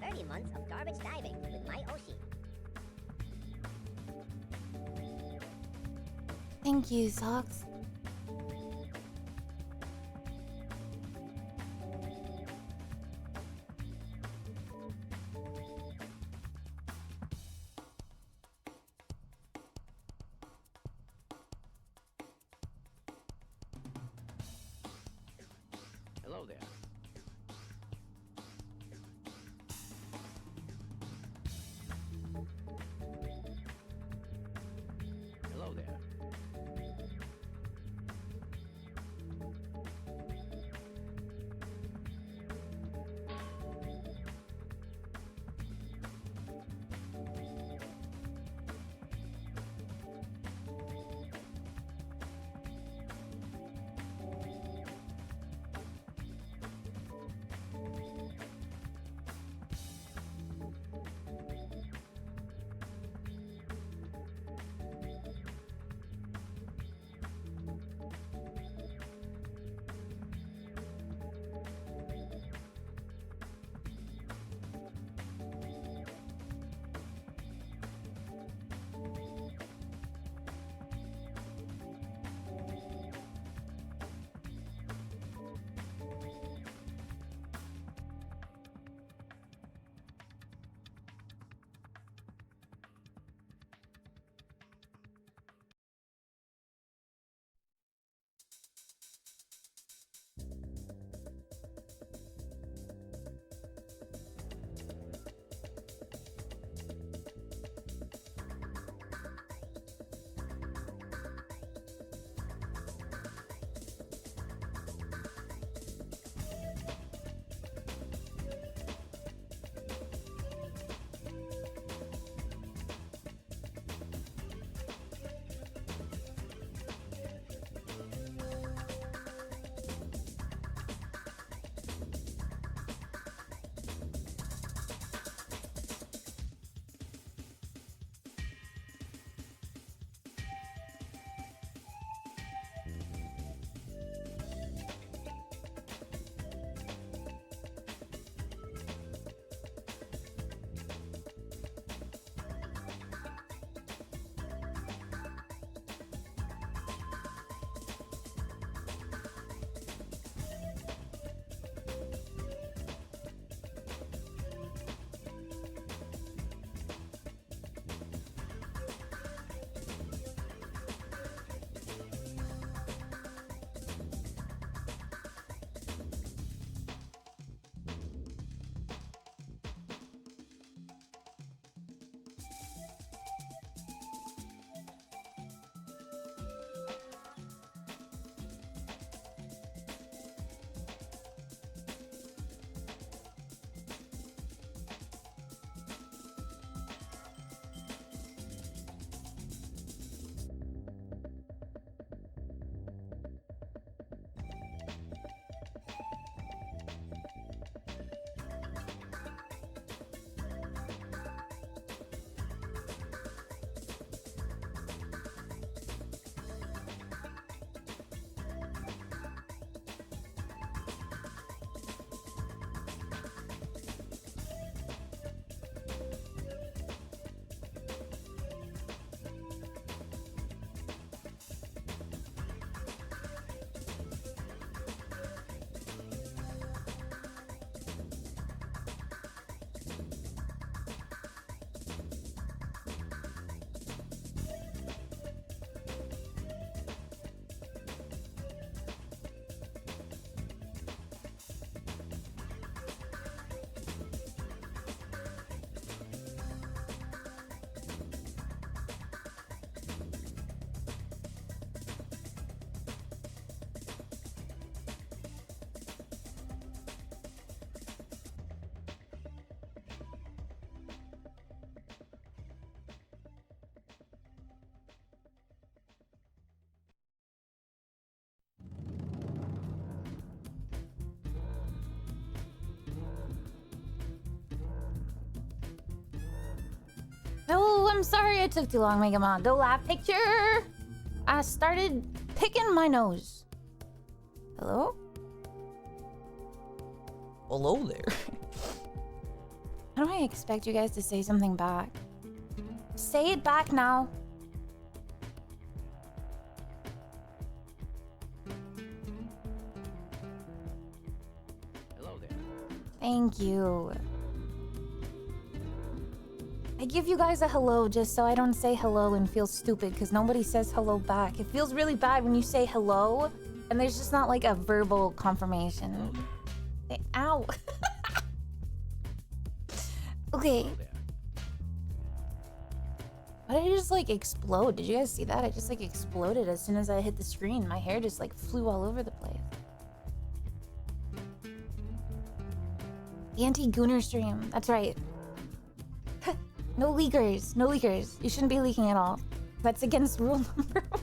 30 months of garbage diving with my Oshi. Thank you, Socks. Hello there. Hello there. Oh, I'm sorry I took too long, Mega Mom. The laugh picture! I started picking my nose. Hello? Hello there. I know I expect you guys to say something back. Say it back now. Hello there. Thank you. I give you guys a hello just so I don't say hello and feel stupid because nobody says hello back. It feels really bad when you say hello and there's just not like a verbal confirmation. Ow. Okay. Hello there. Why did I just like explode? Did you guys see that? I just like exploded as soon as I hit the screen. My hair just like flew all over the place. The anti-gooner stream. That's right. No leakers. No leakers. You shouldn't be leaking at all. That's against rule number 1.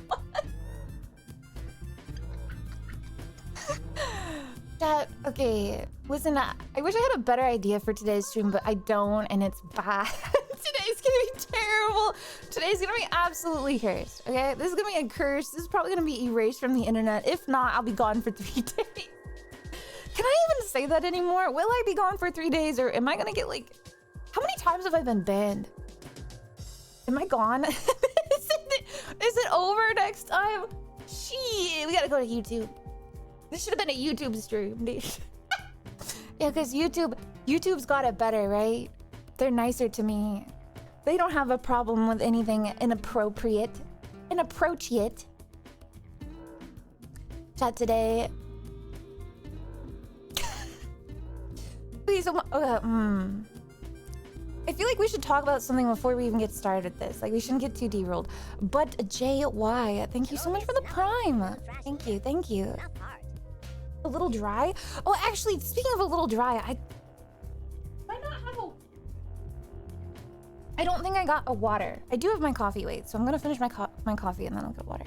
Okay. Listen, I wish I had a better idea for today's stream, but I don't, and it's bad. Today's gonna be terrible. Today's gonna be absolutely cursed, okay? This is gonna be a curse. This is probably gonna be erased from the internet. If not, I'll be gone for 3 days. Can I even say that anymore? Will I be gone for 3 days, or am I gonna get like... How many times have I been banned? Am I gone? Is it over next time? Shit, we gotta go to YouTube. This should have been a YouTube stream, dude. Yeah, because YouTube's got it better, right? They're nicer to me. They don't have a problem with anything inappropriate. Chat today. Please, I feel like we should talk about something before we even get started at this. Like, we shouldn't get too derailed. But JY, thank you so much for the prime. Thank you. A little dry? Oh, actually, speaking of a little dry, I don't think I got a water. I do have my coffee, wait, so I'm gonna finish my coffee and then I'll get water.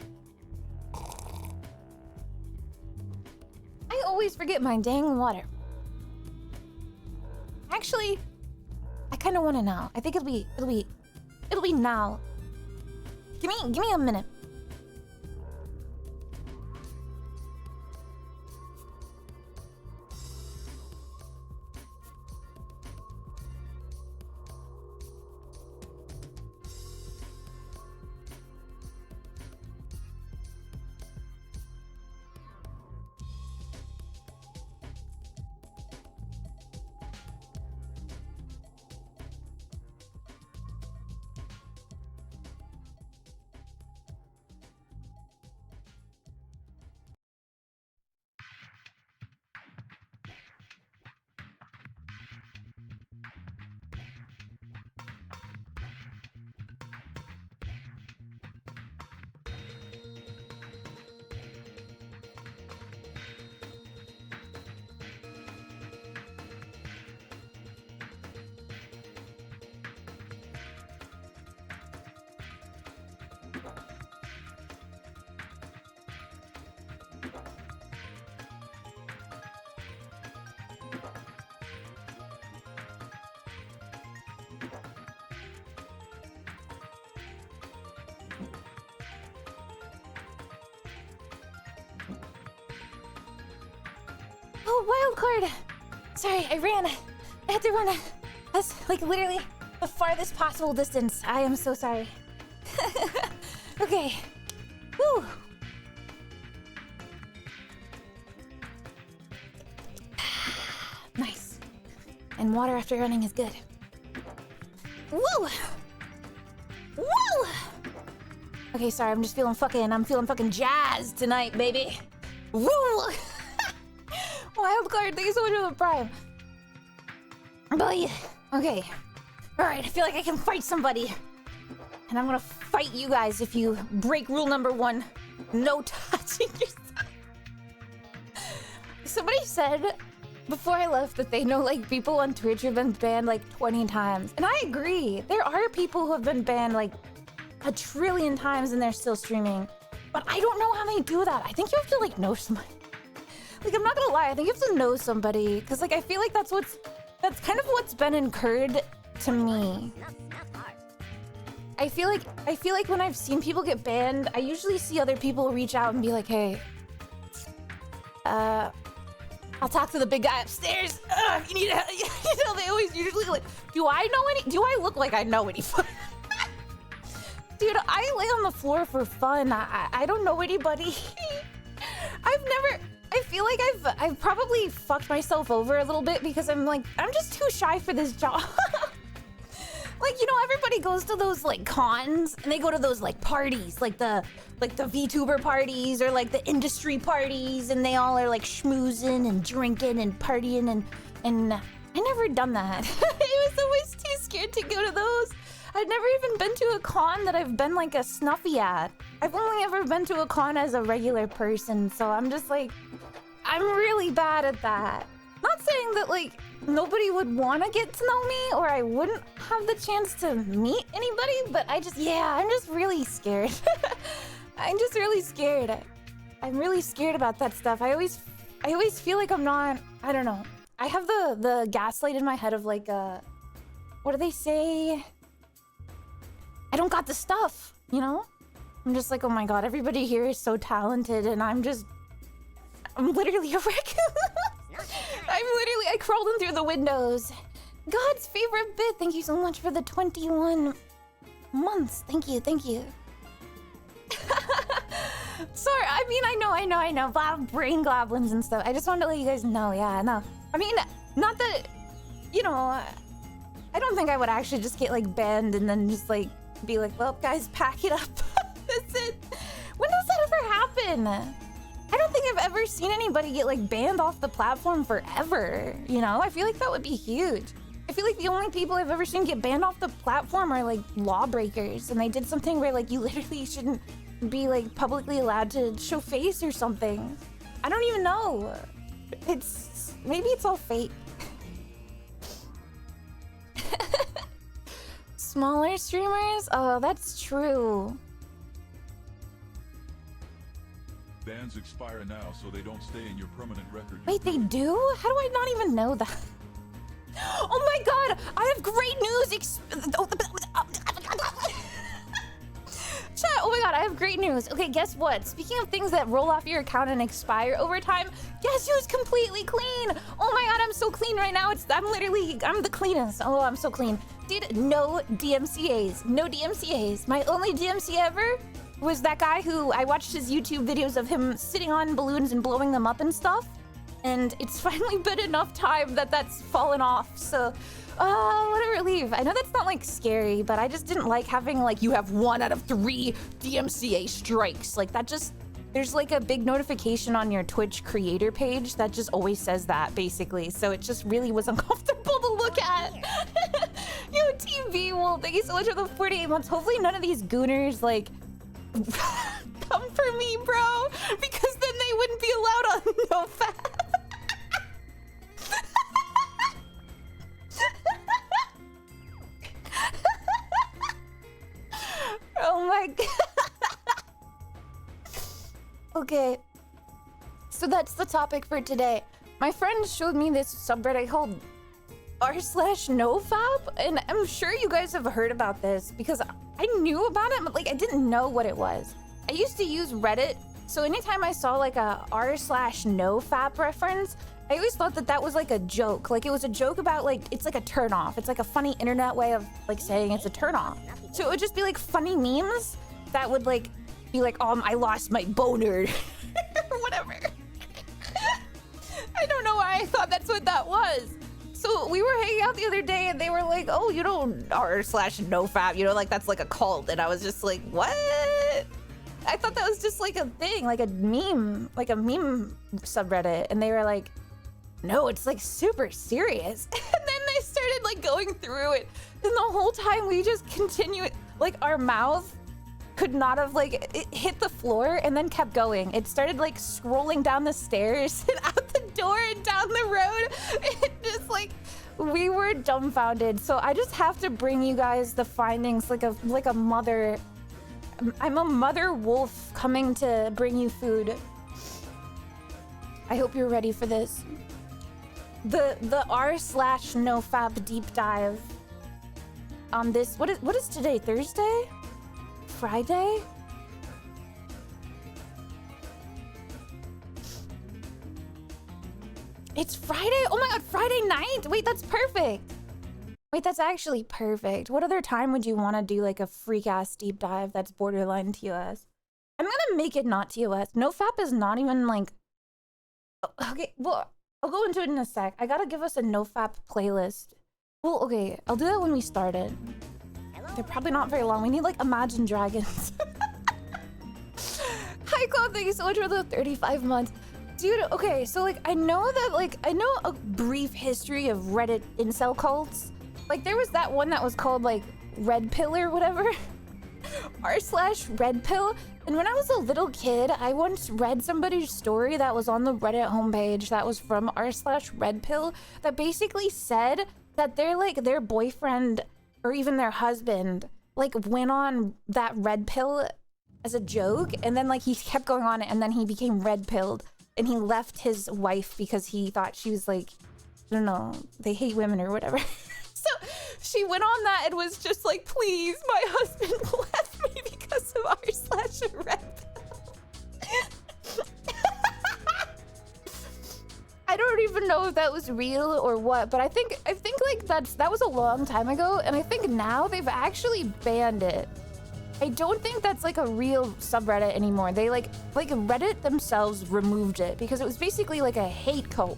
I always forget my dang water. Actually, I kind of want to now. I think it'll be now. Give me a minute. Oh, wild card! Sorry, I had to run that's like literally the farthest possible distance. I am so sorry. Okay. Woo! Nice. And water after running is good. Woo! Woo! Okay, sorry, I'm feeling fucking jazzed tonight, baby. Woo! Wild card, thank you so much for the prime. Boy. Okay. Alright, I feel like I can fight somebody. And I'm gonna fight you guys if you break rule number 1. No touching yourself. Somebody said before I left that they know like people on Twitch have been banned like 20 times. And I agree. There are people who have been banned like a trillion times and they're still streaming. But I don't know how they do that. I think you have to like know somebody. Like, I'm not gonna lie, I think you have to know somebody. Cause like I feel like that's kind of what's been incurred to me. I feel like when I've seen people get banned, I usually see other people reach out and be like, hey, I'll talk to the big guy upstairs. Ugh, you need to, you know, they always usually like, do I look like I know anybody? Dude, I lay on the floor for fun. I don't know anybody. I feel like I've probably fucked myself over a little bit because I'm just too shy for this job. Like, you know, everybody goes to those like cons and they go to those like parties, like the VTuber parties or like the industry parties, and they all are like schmoozing and drinking and partying and I never done that. I was always too scared to go to those. I'd never even been to a con that I've been like a Snuffy at. I've only ever been to a con as a regular person, so I'm just like, I'm really bad at that. Not saying that like nobody would want to get to know me or I wouldn't have the chance to meet anybody, but I'm just really scared. I'm just really scared. I'm really scared about that stuff. I always feel like I'm not, I don't know. I have the gaslight in my head of like, what do they say? I don't got the stuff, you know? I'm just like, oh my god, everybody here is so talented and I'm literally a wreck. I crawled in through the windows. God's favorite bit. Thank you so much for the 21 months. Thank you. Sorry, I mean, I know. Brain goblins and stuff. I just wanted to let you guys know, yeah, no. I mean, not that, you know, I don't think I would actually just get like banned and then just like be like, well, guys, pack it up. That's it. When does that ever happen? I don't think I've ever seen anybody get like banned off the platform forever, you know? I feel like that would be huge. I feel like the only people I've ever seen get banned off the platform are like lawbreakers, and they did something where like you literally shouldn't be like publicly allowed to show face or something. I don't even know. Maybe it's all fake. Smaller streamers? Oh, that's true. Bans expire now, so they don't stay in your permanent record. Wait, they do? How do I not even know that? Oh my god! I have great news! Chat, oh my god, I have great news. Okay, guess what? Speaking of things that roll off your account and expire over time, guess who's completely clean? Oh my god, I'm so clean right now. I'm the cleanest. Oh, I'm so clean. Dude, no DMCAs. No DMCAs. My only DMCA ever was that guy who I watched his YouTube videos of him sitting on balloons and blowing them up and stuff. And it's finally been enough time that that's fallen off. So, what a relief. I know that's not like scary, but I just didn't like having like, you have 1 out of 3 DMCA strikes. Like that just, there's like a big notification on your Twitch creator page that just always says that basically. So it just really was uncomfortable to look at. Yo, TV, well, thank you so much for the 48 months. Hopefully none of these gooners like, come for me, bro, because then they wouldn't be allowed on NoFap. Oh my god. Okay, so that's the topic for today. My friend showed me this subreddit called r/nofap, and I'm sure you guys have heard about this because I knew about it, but like I didn't know what it was. I used to use Reddit, so anytime I saw like a r/nofap reference, I always thought that that was like a joke. Like it was a joke about like, it's like a turn off. It's like a funny internet way of like saying it's a turn off. So it would just be like funny memes that would like be like, I lost my boner or whatever. I don't know why I thought that's what that was. So we were hanging out the other day and they were like, oh, you don't r/nofap, you know, like that's like a cult. And I was just like, what? I thought that was just like a thing, like a meme subreddit. And they were like, no, it's like super serious. And then they started like going through it. And the whole time we just continued, like our mouth could not have like, it hit the floor and then kept going. It started like scrolling down the stairs and out the door and down the road. It just like, we were dumbfounded. So I just have to bring you guys the findings like a mother. I'm a mother wolf coming to bring you food. I hope you're ready for this. The r/nofap deep dive on this. What is today? Thursday? Friday? It's Friday? Oh my god, Friday night? Wait, that's perfect. Wait, that's actually perfect. What other time would you want to do like a freak ass deep dive that's borderline TOS? I'm gonna make it not TOS. NoFap is not even like... Okay, well, I'll go into it in a sec. I gotta give us a NoFap playlist. Well, okay, I'll do that when we start it. They're probably not very long. We need like Imagine Dragons. Hi, Claude, thank you so much for the 35 months. Dude, okay, so like, I know a brief history of Reddit incel cults. Like, there was that one that was called like Red Pill or whatever. r/Red Pill. And when I was a little kid, I once read somebody's story that was on the Reddit homepage that was from r/Red Pill that basically said that their boyfriend or even their husband like went on that red pill as a joke, and then like he kept going on it, and then he became red pilled, and he left his wife because he thought she was like, I don't know, they hate women or whatever. So she went on that and was just like, please, my husband left me because of r/Red Pill. I don't even know if that was real or what, but I think like that was a long time ago, and I think now they've actually banned it. I don't think that's like a real subreddit anymore. They like Reddit themselves removed it because it was basically like a hate cult.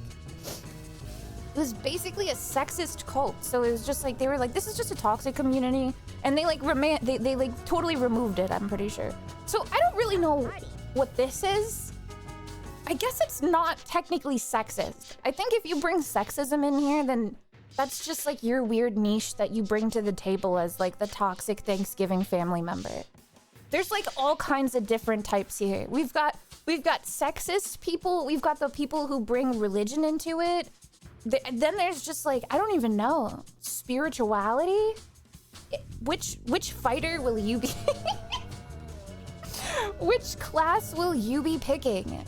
It was basically a sexist cult. So it was just like, they were like, this is just a toxic community, and they like they like totally removed it, I'm pretty sure. So I don't really know what this is. I guess it's not technically sexist. I think if you bring sexism in here, then that's just like your weird niche that you bring to the table as like the toxic Thanksgiving family member. There's like all kinds of different types here. We've got sexist people. We've got the people who bring religion into it. Then there's just like, I don't even know, spirituality. Which fighter will you be? Which class will you be picking?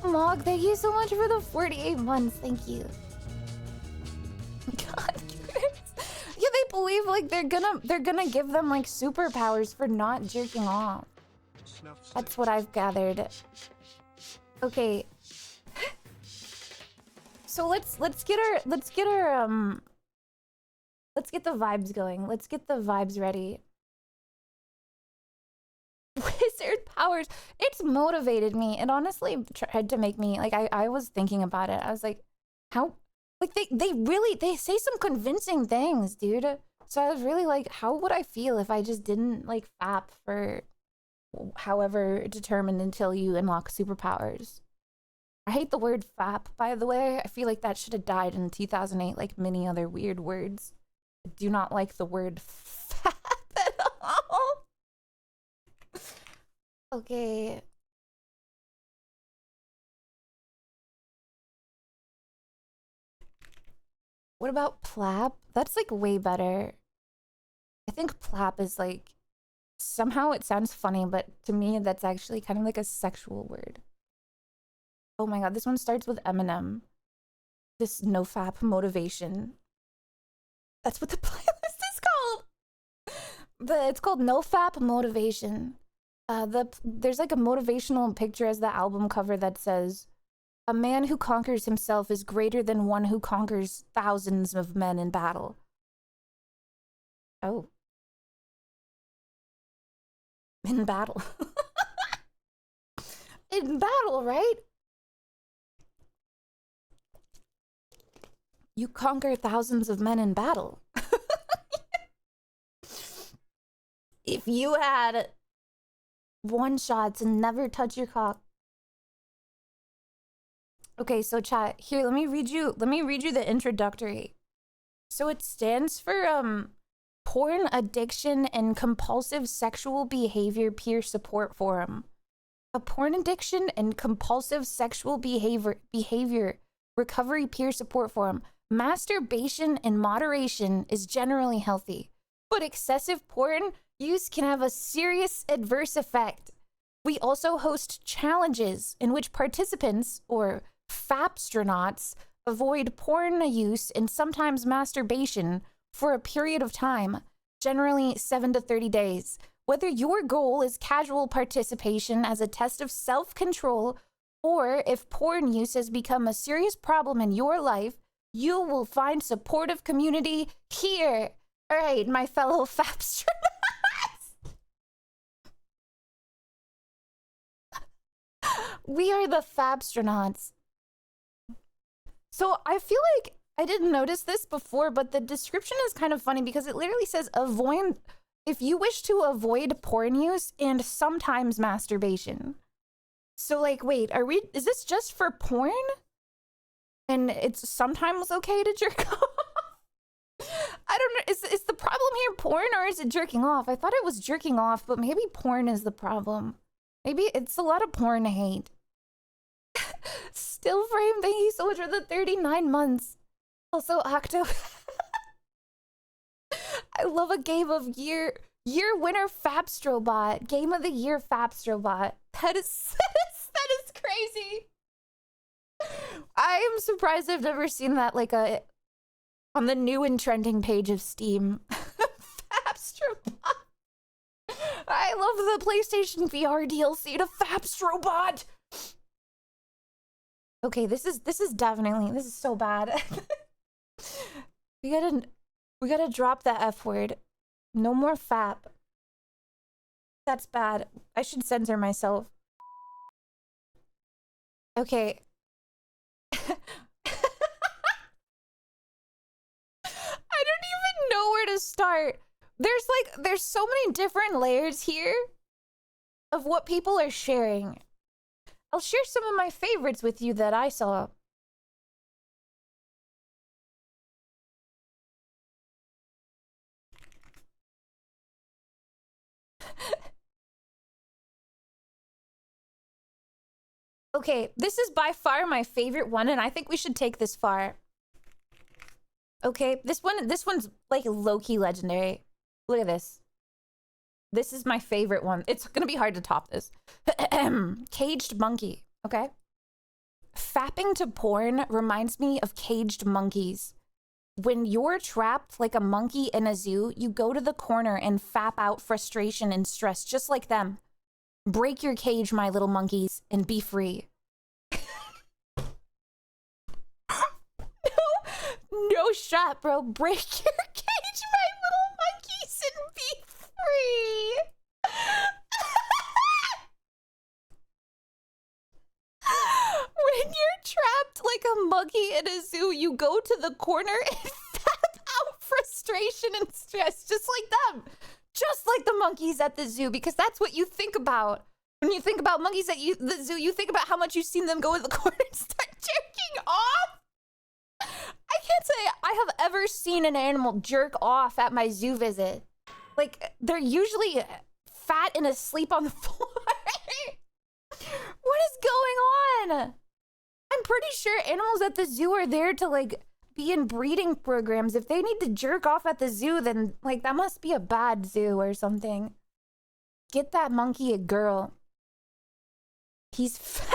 Mog, thank you so much for the 48 months. Thank you. God, yeah, they believe like they're gonna give them like superpowers for not jerking off. That's what I've gathered. Okay. So let's get the vibes going. Let's get the vibes ready. Wizard powers. It's motivated me. It honestly tried to make me like I was thinking about it. I was like, how? Like they say some convincing things, dude. So I was really like, how would I feel if I just didn't like fap for however determined until you unlock superpowers? I hate the word fap, by the way. I feel like that should have died in 2008 like many other weird words. I do not like the word fap at all. Okay. What about plap? That's like way better. I think plap is like, somehow it sounds funny, but to me that's actually kind of like a sexual word. Oh my god, this one starts with Eminem. This NoFap motivation. That's what the playlist is called. It's called NoFap motivation. There's like a motivational picture as the album cover that says, "A man who conquers himself is greater than one who conquers thousands of men in battle." Oh. In battle. In battle, right? You conquer thousands of men in battle. If you had one shot to never touch your cock. Okay, so chat, here, let me read you the introductory. So it stands for Porn Addiction and Compulsive Sexual Behavior Peer Support Forum. A porn addiction and compulsive sexual behavior recovery peer support forum. Masturbation in moderation is generally healthy, but excessive porn use can have a serious adverse effect. We also host challenges in which participants, or fapstronauts, avoid porn use and sometimes masturbation for a period of time, generally 7 to 30 days. Whether your goal is casual participation as a test of self-control or if porn use has become a serious problem in your life, you will find supportive community here. All right, my fellow Fapstronauts. We are the Fapstronauts. So I feel like I didn't notice this before, but the description is kind of funny because it literally says avoid if you wish to avoid porn use and sometimes masturbation. So like, wait, is this just for porn? And it's sometimes okay to jerk off? I don't know. Is the problem here porn or is it jerking off? I thought it was jerking off, but maybe porn is the problem. Maybe it's a lot of porn hate. Still frame, thank you so much for the 39 months. Also, Octo. I love a game of year winner Fapstrobot. Game of the year Fapstrobot. That is crazy. I am surprised I've never seen that like on the new and trending page of Steam. Fapstrobot. I love the PlayStation VR DLC to Fapstrobot. Okay, this is so bad. we gotta drop the F word. No more fap. That's bad. I should censor myself. Okay. I don't even know where to start. There's so many different layers here of what people are sharing. I'll share some of my favorites with you that I saw. Okay, this is by far my favorite one, and I think we should take this far. Okay, this one's like low-key legendary. Look at this. This is my favorite one. It's gonna be hard to top this. Caged monkey, okay? Fapping to porn reminds me of caged monkeys. When you're trapped like a monkey in a zoo, you go to the corner and fap out frustration and stress just like them. Break your cage, my little monkeys, and be free. No shot, bro. Break your cage, my little monkeys, and be free. When you're trapped like a monkey in a zoo, you go to the corner and fap out frustration and stress just like them. Just like the monkeys at the zoo, because that's what you think about. When you think about monkeys at the zoo, you think about how much you've seen them go in the corner and start jerking off. I can't say I have ever seen an animal jerk off at my zoo visit. Like, they're usually fat and asleep on the floor. What is going on? I'm pretty sure animals at the zoo are there to, like, be in breeding programs. If they need to jerk off at the zoo, then, like, that must be a bad zoo or something. Get that monkey a girl. He's fapping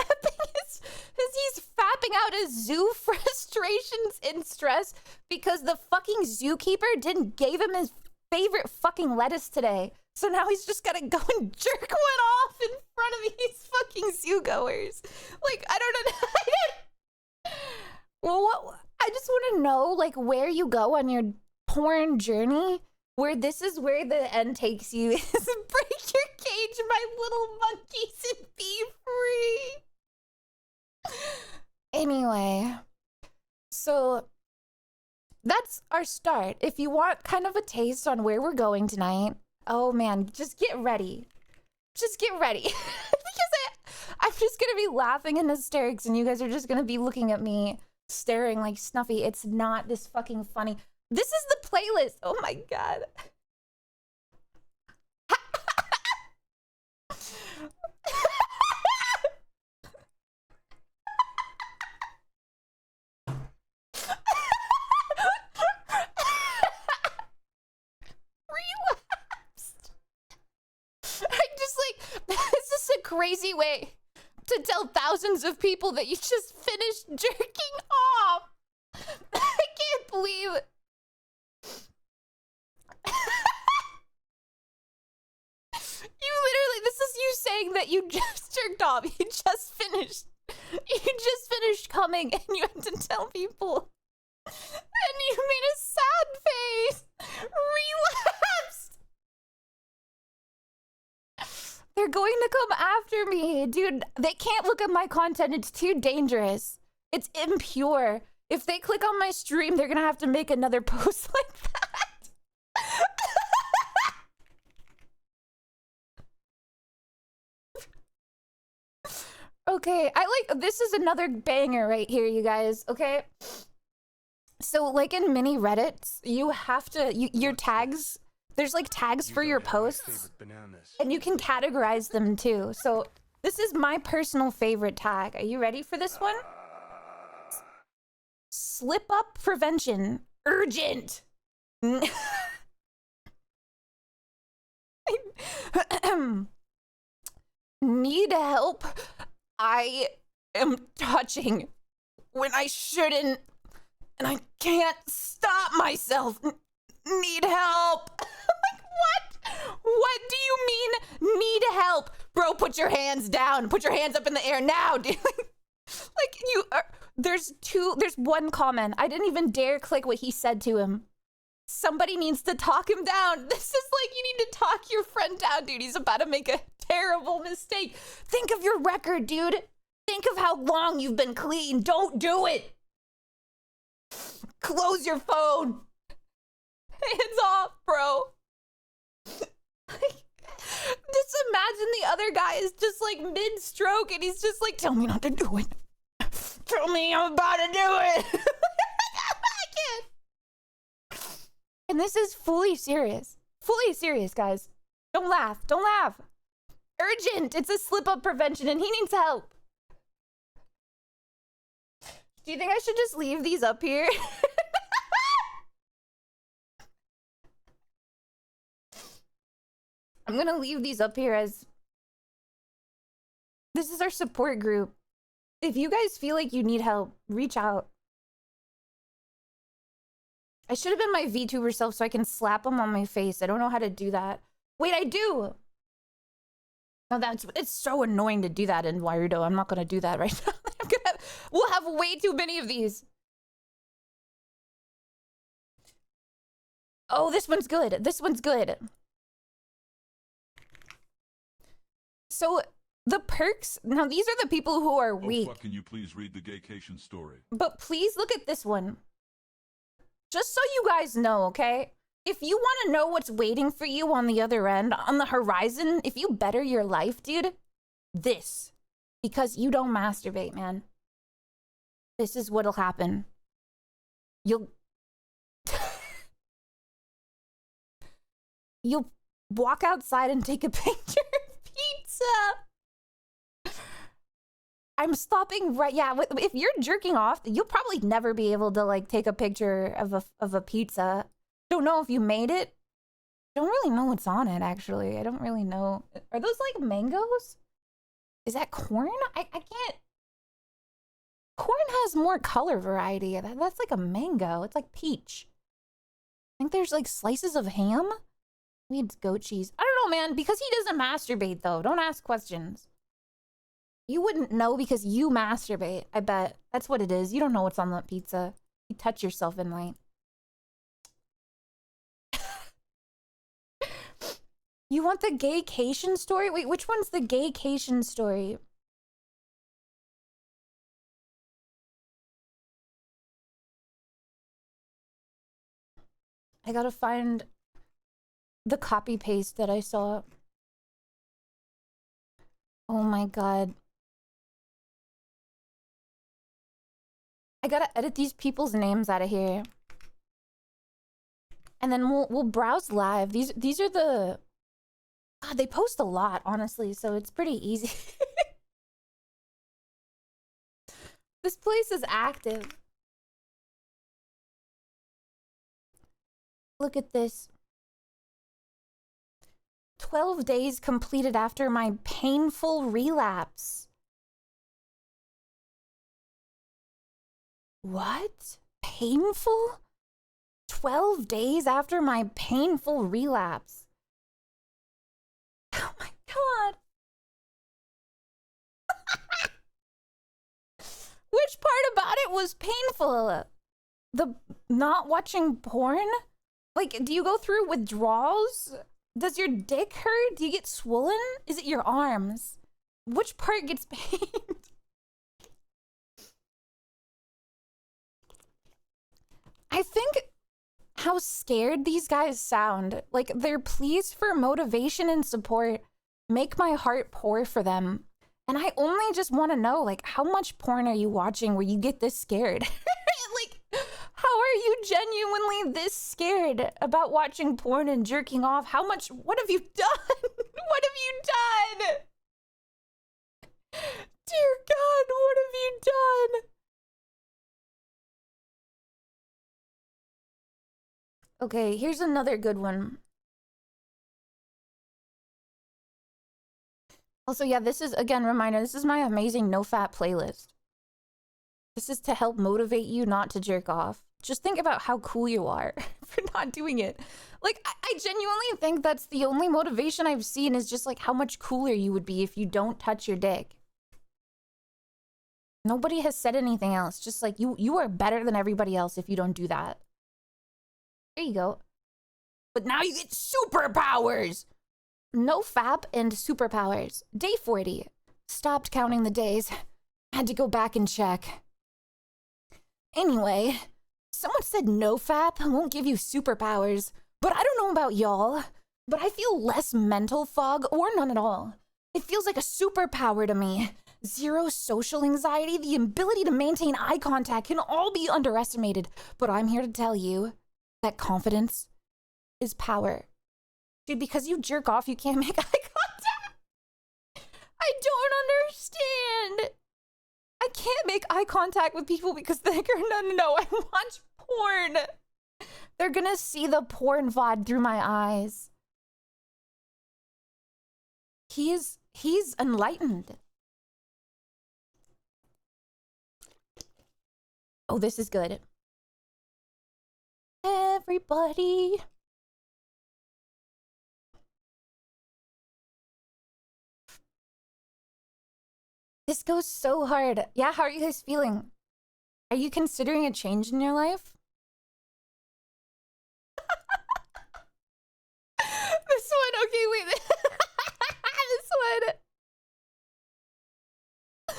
out his zoo frustrations and stress because the fucking zookeeper didn't give him his favorite fucking lettuce today. So now he's just gotta go and jerk one off in front of these fucking zoo goers. Like, I don't know. Well, I just want to know, like, where you go on your porn journey, where this is where the end takes you, is break your cage, my little monkeys, and be free. Anyway, so that's our start. If you want kind of a taste on where we're going tonight, oh man, just get ready. Just get ready. Because I'm just gonna be laughing in hysterics and you guys are just gonna be looking at me staring like Snuffy. It's not this fucking funny. This is the playlist. Oh my god. Relapsed. I just like, this is a crazy way to tell thousands of people that you just finished jerking off. I can't believe it. You literally, this is you saying that you just jerked off. You just finished. You just finished coming and you had to tell people. And you made a sad face. Relapsed. They're going to come after me. Dude, they can't look at my content. It's too dangerous. It's impure. If they click on my stream, they're gonna have to make another post like that. Okay, this is another banger right here, you guys, okay? So, like in mini Reddits, you have to, your tags, there's like tags for your posts, and you can categorize them too. So, this is my personal favorite tag. Are you ready for this one? Slip up prevention. Urgent. Need help. I am touching when I shouldn't, and I can't stop myself. Need help. Like, what? What do you mean, need help? Bro, put your hands down. Put your hands up in the air now, dude. Like, you are, there's one comment. I didn't even dare click what he said to him. Somebody needs to talk him down. This is like, you need to talk your friend down, dude. He's about to make a terrible mistake. Think of your record, dude. Think of how long you've been clean. Don't do it. Close your phone. Hands off, bro. Just imagine the other guy is just like mid-stroke and he's just like, tell me not to do it. Tell me I'm about to do it. I can't. And this is fully serious. Fully serious, guys. Don't laugh. Don't laugh. Urgent. It's a slip-up prevention and he needs help. Do you think I should just leave these up here? I'm gonna leave these up here as... This is our support group. If you guys feel like you need help, reach out. I should have been my VTuber self so I can slap them on my face. I don't know how to do that. Wait, I do! No, it's so annoying to do that in Warudo. I'm not gonna do that right now. We'll have way too many of these. Oh, this one's good. This one's good. So, the perks... Now, these are the people who are weak. Oh, fuck, can you please read the gaycation story? But please look at this one. Just so you guys know, okay? If you want to know what's waiting for you on the other end, on the horizon, if you better your life, dude, this. Because you don't masturbate, man. This is what'll happen. You'll walk outside and take a picture of pizza. I'm stopping right. Yeah, if you're jerking off, you'll probably never be able to like take a picture of a pizza. Don't know if you made it. Don't really know what's on it, actually. I don't really know. Are those like mangoes? Is that corn? I can't. Corn has more color variety. That's like a mango. It's like peach. I think there's like slices of ham. Maybe it's goat cheese. I don't know, man. Because he doesn't masturbate, though. Don't ask questions. You wouldn't know because you masturbate. I bet. That's what it is. You don't know what's on that pizza. You touch yourself in light. You want the gaycation story? Wait, which one's the gaycation story? I gotta find the copy paste that I saw. Oh my god. I gotta edit these people's names out of here. And then we'll browse live. These are the... God, they post a lot, honestly, so it's pretty easy. This place is active. Look at this. 12 days completed after my painful relapse. What? Painful? 12 days after my painful relapse. Oh my god. Which part about it was painful? The not watching porn? Like, do you go through withdrawals? Does your dick hurt? Do you get swollen? Is it your arms? Which part gets pain? I think how scared these guys sound, like their pleas for motivation and support make my heart pour for them. And I only just want to know, like, how much porn are you watching where you get this scared? Like, how are you genuinely this scared about watching porn and jerking off? How much, what have you done? What have you done? Dear God, what have you done? Okay, here's another good one. Also, yeah, this is, again, reminder, this is my amazing no-fat playlist. This is to help motivate you not to jerk off. Just think about how cool you are for not doing it. Like, I genuinely think that's the only motivation I've seen is just like how much cooler you would be if you don't touch your dick. Nobody has said anything else. Just like, you are better than everybody else if you don't do that. There you go. But now you get superpowers! No fap and superpowers. Day 40. Stopped counting the days. Had to go back and check. Anyway, someone said no fap won't give you superpowers. But I don't know about y'all, but I feel less mental fog or none at all. It feels like a superpower to me. Zero social anxiety, the ability to maintain eye contact can all be underestimated. But I'm here to tell you that confidence is power. Dude, because you jerk off, you can't make eye contact. I don't understand. I can't make eye contact with people because they're gonna know I watch porn. They're gonna see the porn VOD through my eyes. He's enlightened. Oh, this is good. Everybody. This goes so hard. Yeah, how are you guys feeling? Are you considering a change in your life? This one, okay, wait. This one.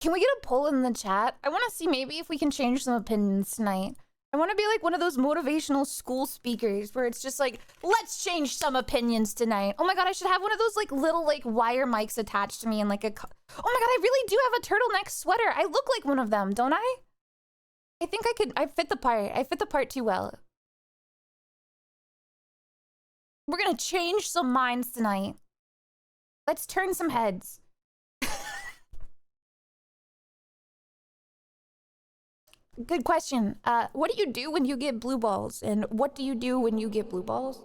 Can we get a poll in the chat? I want to see maybe if we can change some opinions tonight. I want to be like one of those motivational school speakers where it's just like, let's change some opinions tonight. Oh my God, I should have one of those like little like wire mics attached to me and like a... Oh my God, I really do have a turtleneck sweater. I look like one of them, don't I? I think I fit the part. I fit the part too well. We're gonna change some minds tonight. Let's turn some heads. Good question. What do you do when you get blue balls? And what do you do when you get blue balls?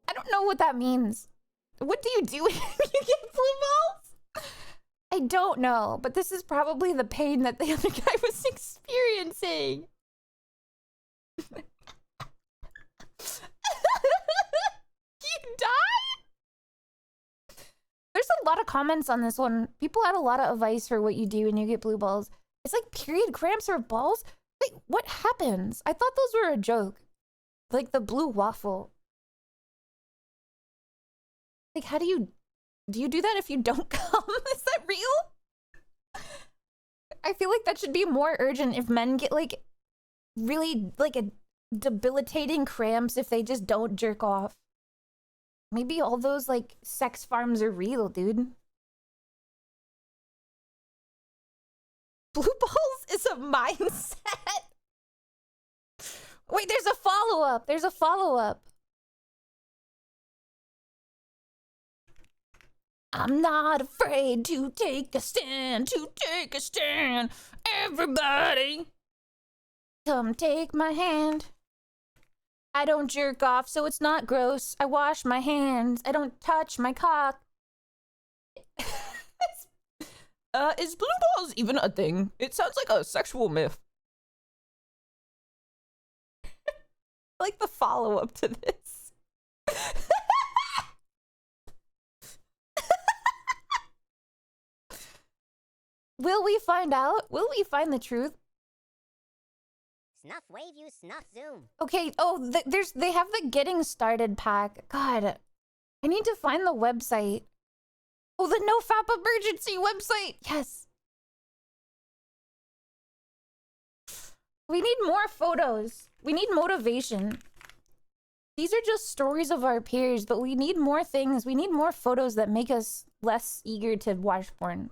I don't know what that means. What do you do when you get blue balls? I don't know, but this is probably the pain that the other guy was experiencing. You die? There's a lot of comments on this one. People had a lot of advice for what you do when you get blue balls. It's like period cramps or balls? Wait, what happens? I thought those were a joke. Like the blue waffle. Like, how do you do that if you don't come? Is that real? I feel like that should be more urgent if men get like really like a debilitating cramps if they just don't jerk off. Maybe all those like sex farms are real, dude. Blue balls is a mindset. Wait, there's a follow-up. There's a follow-up. I'm not afraid to take a stand, Everybody, come take my hand. I don't jerk off, so it's not gross. I wash my hands. I don't touch my cock. Is blue balls even a thing? It sounds like a sexual myth. Like the follow-up to this. Will we find out? Will we find the truth? Snuff wave you, snuff zoom. Okay, oh, they have the getting started pack. God, I need to find the website. Oh, the NoFap emergency website. Yes. We need more photos. We need motivation. These are just stories of our peers, but we need more things. We need more photos that make us less eager to watch porn.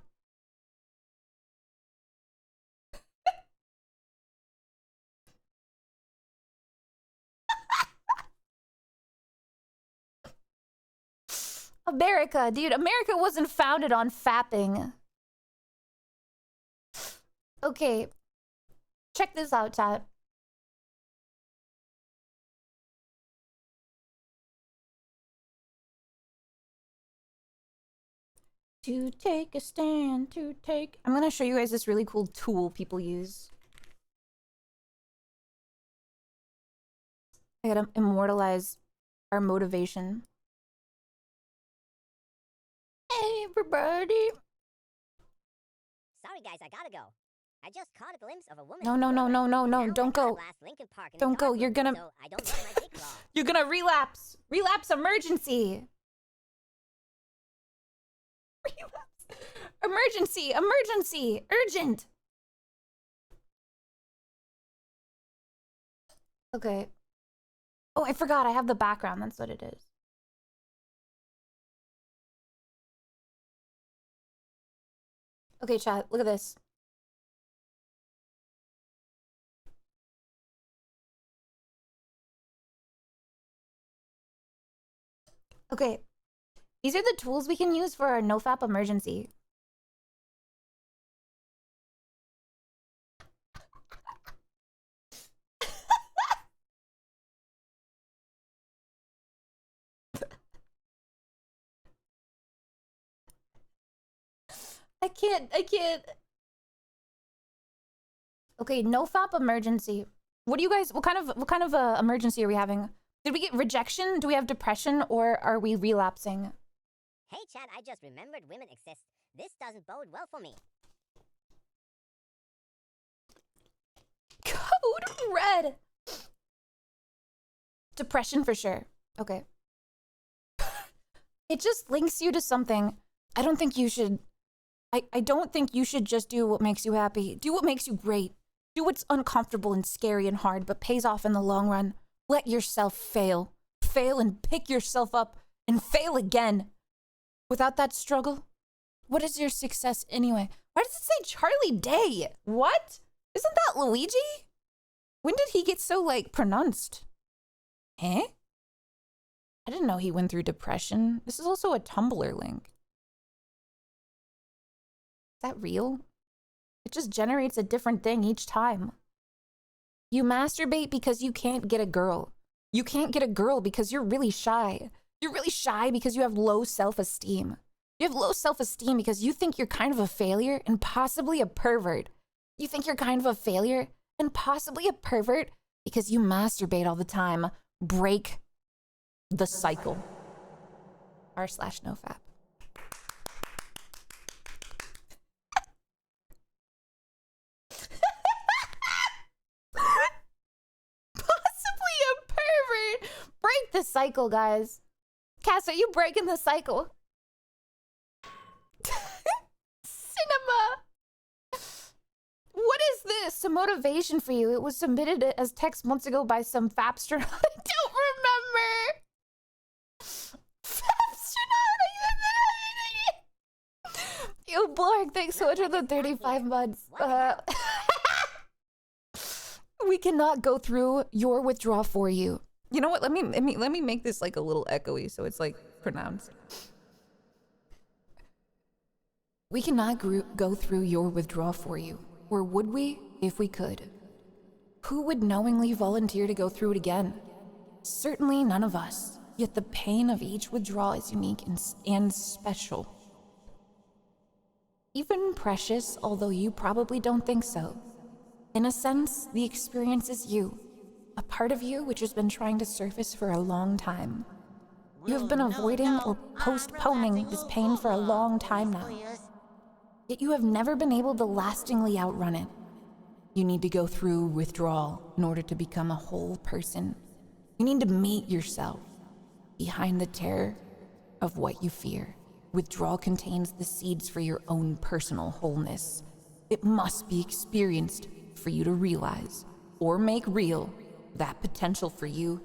America, dude. America wasn't founded on fapping. Okay. Check this out, chat. To take a stand, to take... I'm gonna show you guys this really cool tool people use. I gotta immortalize our motivation. Hey, everybody. Sorry, guys, I gotta go. I just caught a glimpse of a woman. No, don't go. Don't go. You're gonna... So I don't let my dick raw. You're gonna relapse. Relapse emergency. Relapse. Emergency. Emergency. Urgent. Okay. Oh, I forgot. I have the background. That's what it is. Okay, chat. Look at this. Okay. These are the tools we can use for our NoFap emergency. I can't. Okay, NoFap emergency. What do you guys, what kind of emergency are we having? Did we get rejection? Do we have depression, or are we relapsing? Hey, Chad, I just remembered women exist. This doesn't bode well for me. Code red. Depression for sure. Okay. It just links you to something. I don't think you should just do what makes you happy. Do what makes you great. Do what's uncomfortable and scary and hard, but pays off in the long run. Let yourself fail. Fail and pick yourself up and fail again. Without that struggle, what is your success anyway? Why does it say Charlie Day? What? Isn't that Luigi? When did he get so, like, pronounced? Huh? I didn't know he went through depression. This is also a Tumblr link. Is that real? It just generates a different thing each time. You masturbate because you can't get a girl. You can't get a girl because you're really shy. You're really shy because you have low self-esteem. You have low self-esteem because you think you're kind of a failure and possibly a pervert. You think you're kind of a failure and possibly a pervert because you masturbate all the time. Break the cycle. r/nofap. Possibly a pervert. Break the cycle, guys. Cass, are you breaking the cycle? Cinema. What is this? A motivation for you. It was submitted as text months ago by some Fapstronaut. I don't remember. Fapstronaut. Yo, Blarg, thanks so much for the 35 months. We cannot go through your withdrawal for you. You know what? Let me make this like a little echoey so it's like pronounced. We cannot go through your withdrawal for you. Or would we if we could? Who would knowingly volunteer to go through it again? Certainly none of us. Yet the pain of each withdrawal is unique and special. Even precious, although you probably don't think so. In a sense, the experience is you. A part of you which has been trying to surface for a long time. You have been avoiding or postponing this pain for a long time now. yet you have never been able to lastingly outrun it. You need to go through withdrawal in order to become a whole person. You need to meet yourself behind the terror of what you fear. Withdrawal contains the seeds for your own personal wholeness. It must be experienced for you to realize or make real that potential for you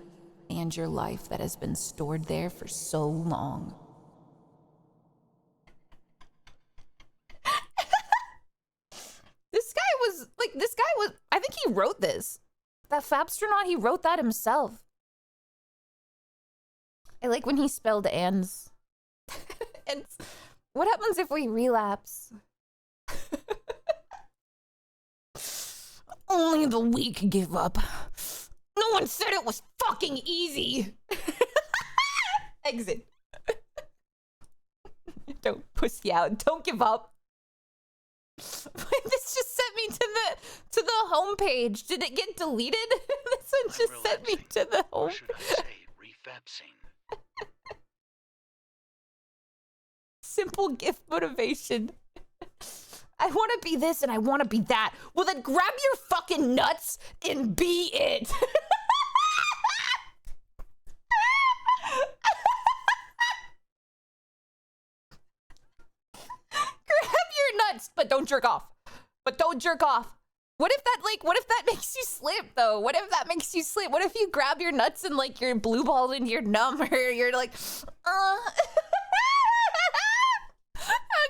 and your life that has been stored there for so long. This guy was, I think he wrote this. That Fabstronaut, he wrote that himself. I like when he spelled ands. And what happens if we relapse? Only the weak give up. No one said it was fucking easy. Exit. Don't pussy out. Don't give up. Wait, this just sent me to the homepage. Did it get deleted? This one just sent me to the home. Should I say refapsing? Simple gift motivation. I want to be this and I want to be that. Well, then grab your fucking nuts and be it. Grab your nuts, but don't jerk off. But don't jerk off. What if that makes you slip though? What if that makes you slip? What if you grab your nuts and like you're blue balled and you're numb or you're like, I'm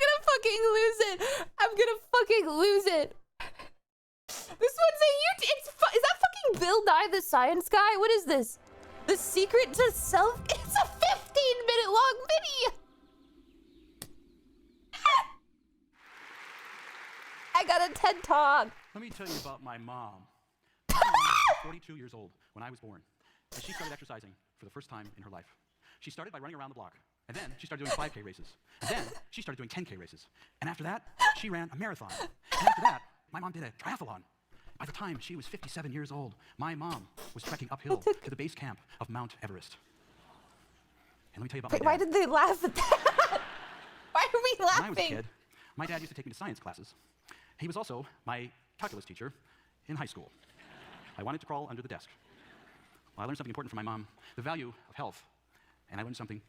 gonna fucking lose it. I'm gonna fucking lose it. This one's a is that fucking Bill Nye the Science Guy? What is this? The Secret to Self? It's a 15-minute long video. I got a TED Talk. Let me tell you about my mom. My mom was 42 years old when I was born, and she started exercising for the first time in her life. She started by running around the block, and then she started doing 5K races, and then she started doing 10K races, and after that, she ran a marathon, and after that, my mom did a triathlon. By the time she was 57 years old, my mom was trekking uphill to the base camp of Mount Everest. And let me tell you about my dad. Why did they laugh at that? Why are we laughing? When I was a kid, my dad used to take me to science classes. He was also my calculus teacher in high school. I wanted to crawl under the desk. Well, I learned something important from my mom, the value of health, and I learned something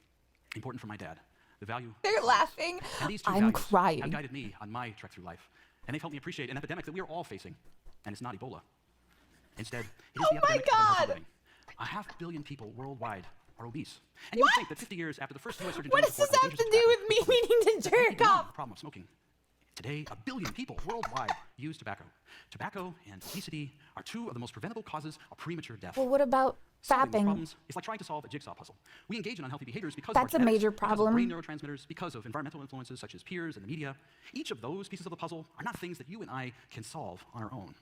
important from my dad, the value They're of laughing. And these two I'm values crying. have guided me on my trek through life, and they've helped me appreciate an epidemic that we are all facing, and it's not Ebola. Instead, it is the epidemic of unhealthy living. 500 million people worldwide are obese. And you would think that 50 years after the first U.S. Surgeon What General does this report on have the to dangers do of with me tobacco needing to jerk beyond off? the problem of smoking. Today, 1 billion people worldwide use tobacco. Tobacco and obesity are two of the most preventable causes of premature death. Well, what about Solving these fapping? problems is like trying to solve a jigsaw puzzle. We engage in unhealthy behaviors because That's of a our major genetics, problem. because of brain neurotransmitters, because of environmental influences such as peers and the media. Each of those pieces of the puzzle are not things that you and I can solve on our own.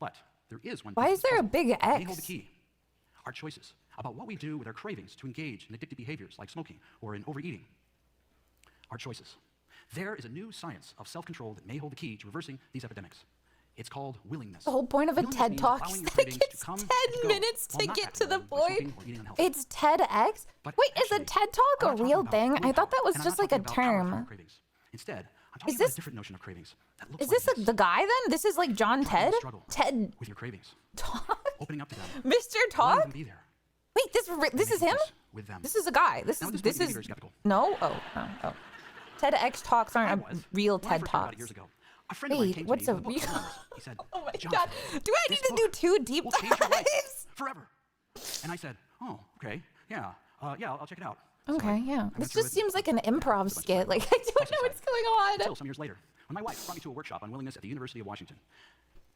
But there is one Why piece is of the there a puzzle big that may hold the X? key. Our choices about what we do with our cravings to engage in addictive behaviors like smoking or in overeating. Our choices. There is a new science of self-control that may hold the key to reversing these epidemics. It's called willingness. The whole point of a Willingness TED means Talk allowing is your that it cravings gets to come 10 and go minutes while to not get to acting the on them by point. smoking or eating unhealthy. It's TEDx? But Wait, is a actually, TED Talk I'm a not real talking thing? about I thought that willpower, was and I'm just not like a talking about power through term. cravings. Instead, I'm talking Is about this- a different notion of cravings that looks Is like this the guy then? This is like John Try Ted? to struggle TED with your cravings, Talk? opening up to them, Mr. letting Talk? them be there. Wait, this is making him? peace with them. This is a guy. This Now, is at this point, this you may be is very skeptical. no. Oh. TEDx talks I aren't was, a real when I TED first heard about it Talks. years ago. A friend of mine Wait, came to what's me a with a book real? of numbers. He said, Oh my "Jonathan, god! Do I need this to do book 2 deep will change your life dives? forever." And I said, "Oh, okay, yeah, I'll check it out." So Okay, yeah. I went This through just it, seems like an a bunch improv of skit. time. Like I don't Plus know what's aside. going on. Until some years later, when my wife brought me to a workshop on willingness at the University of Washington,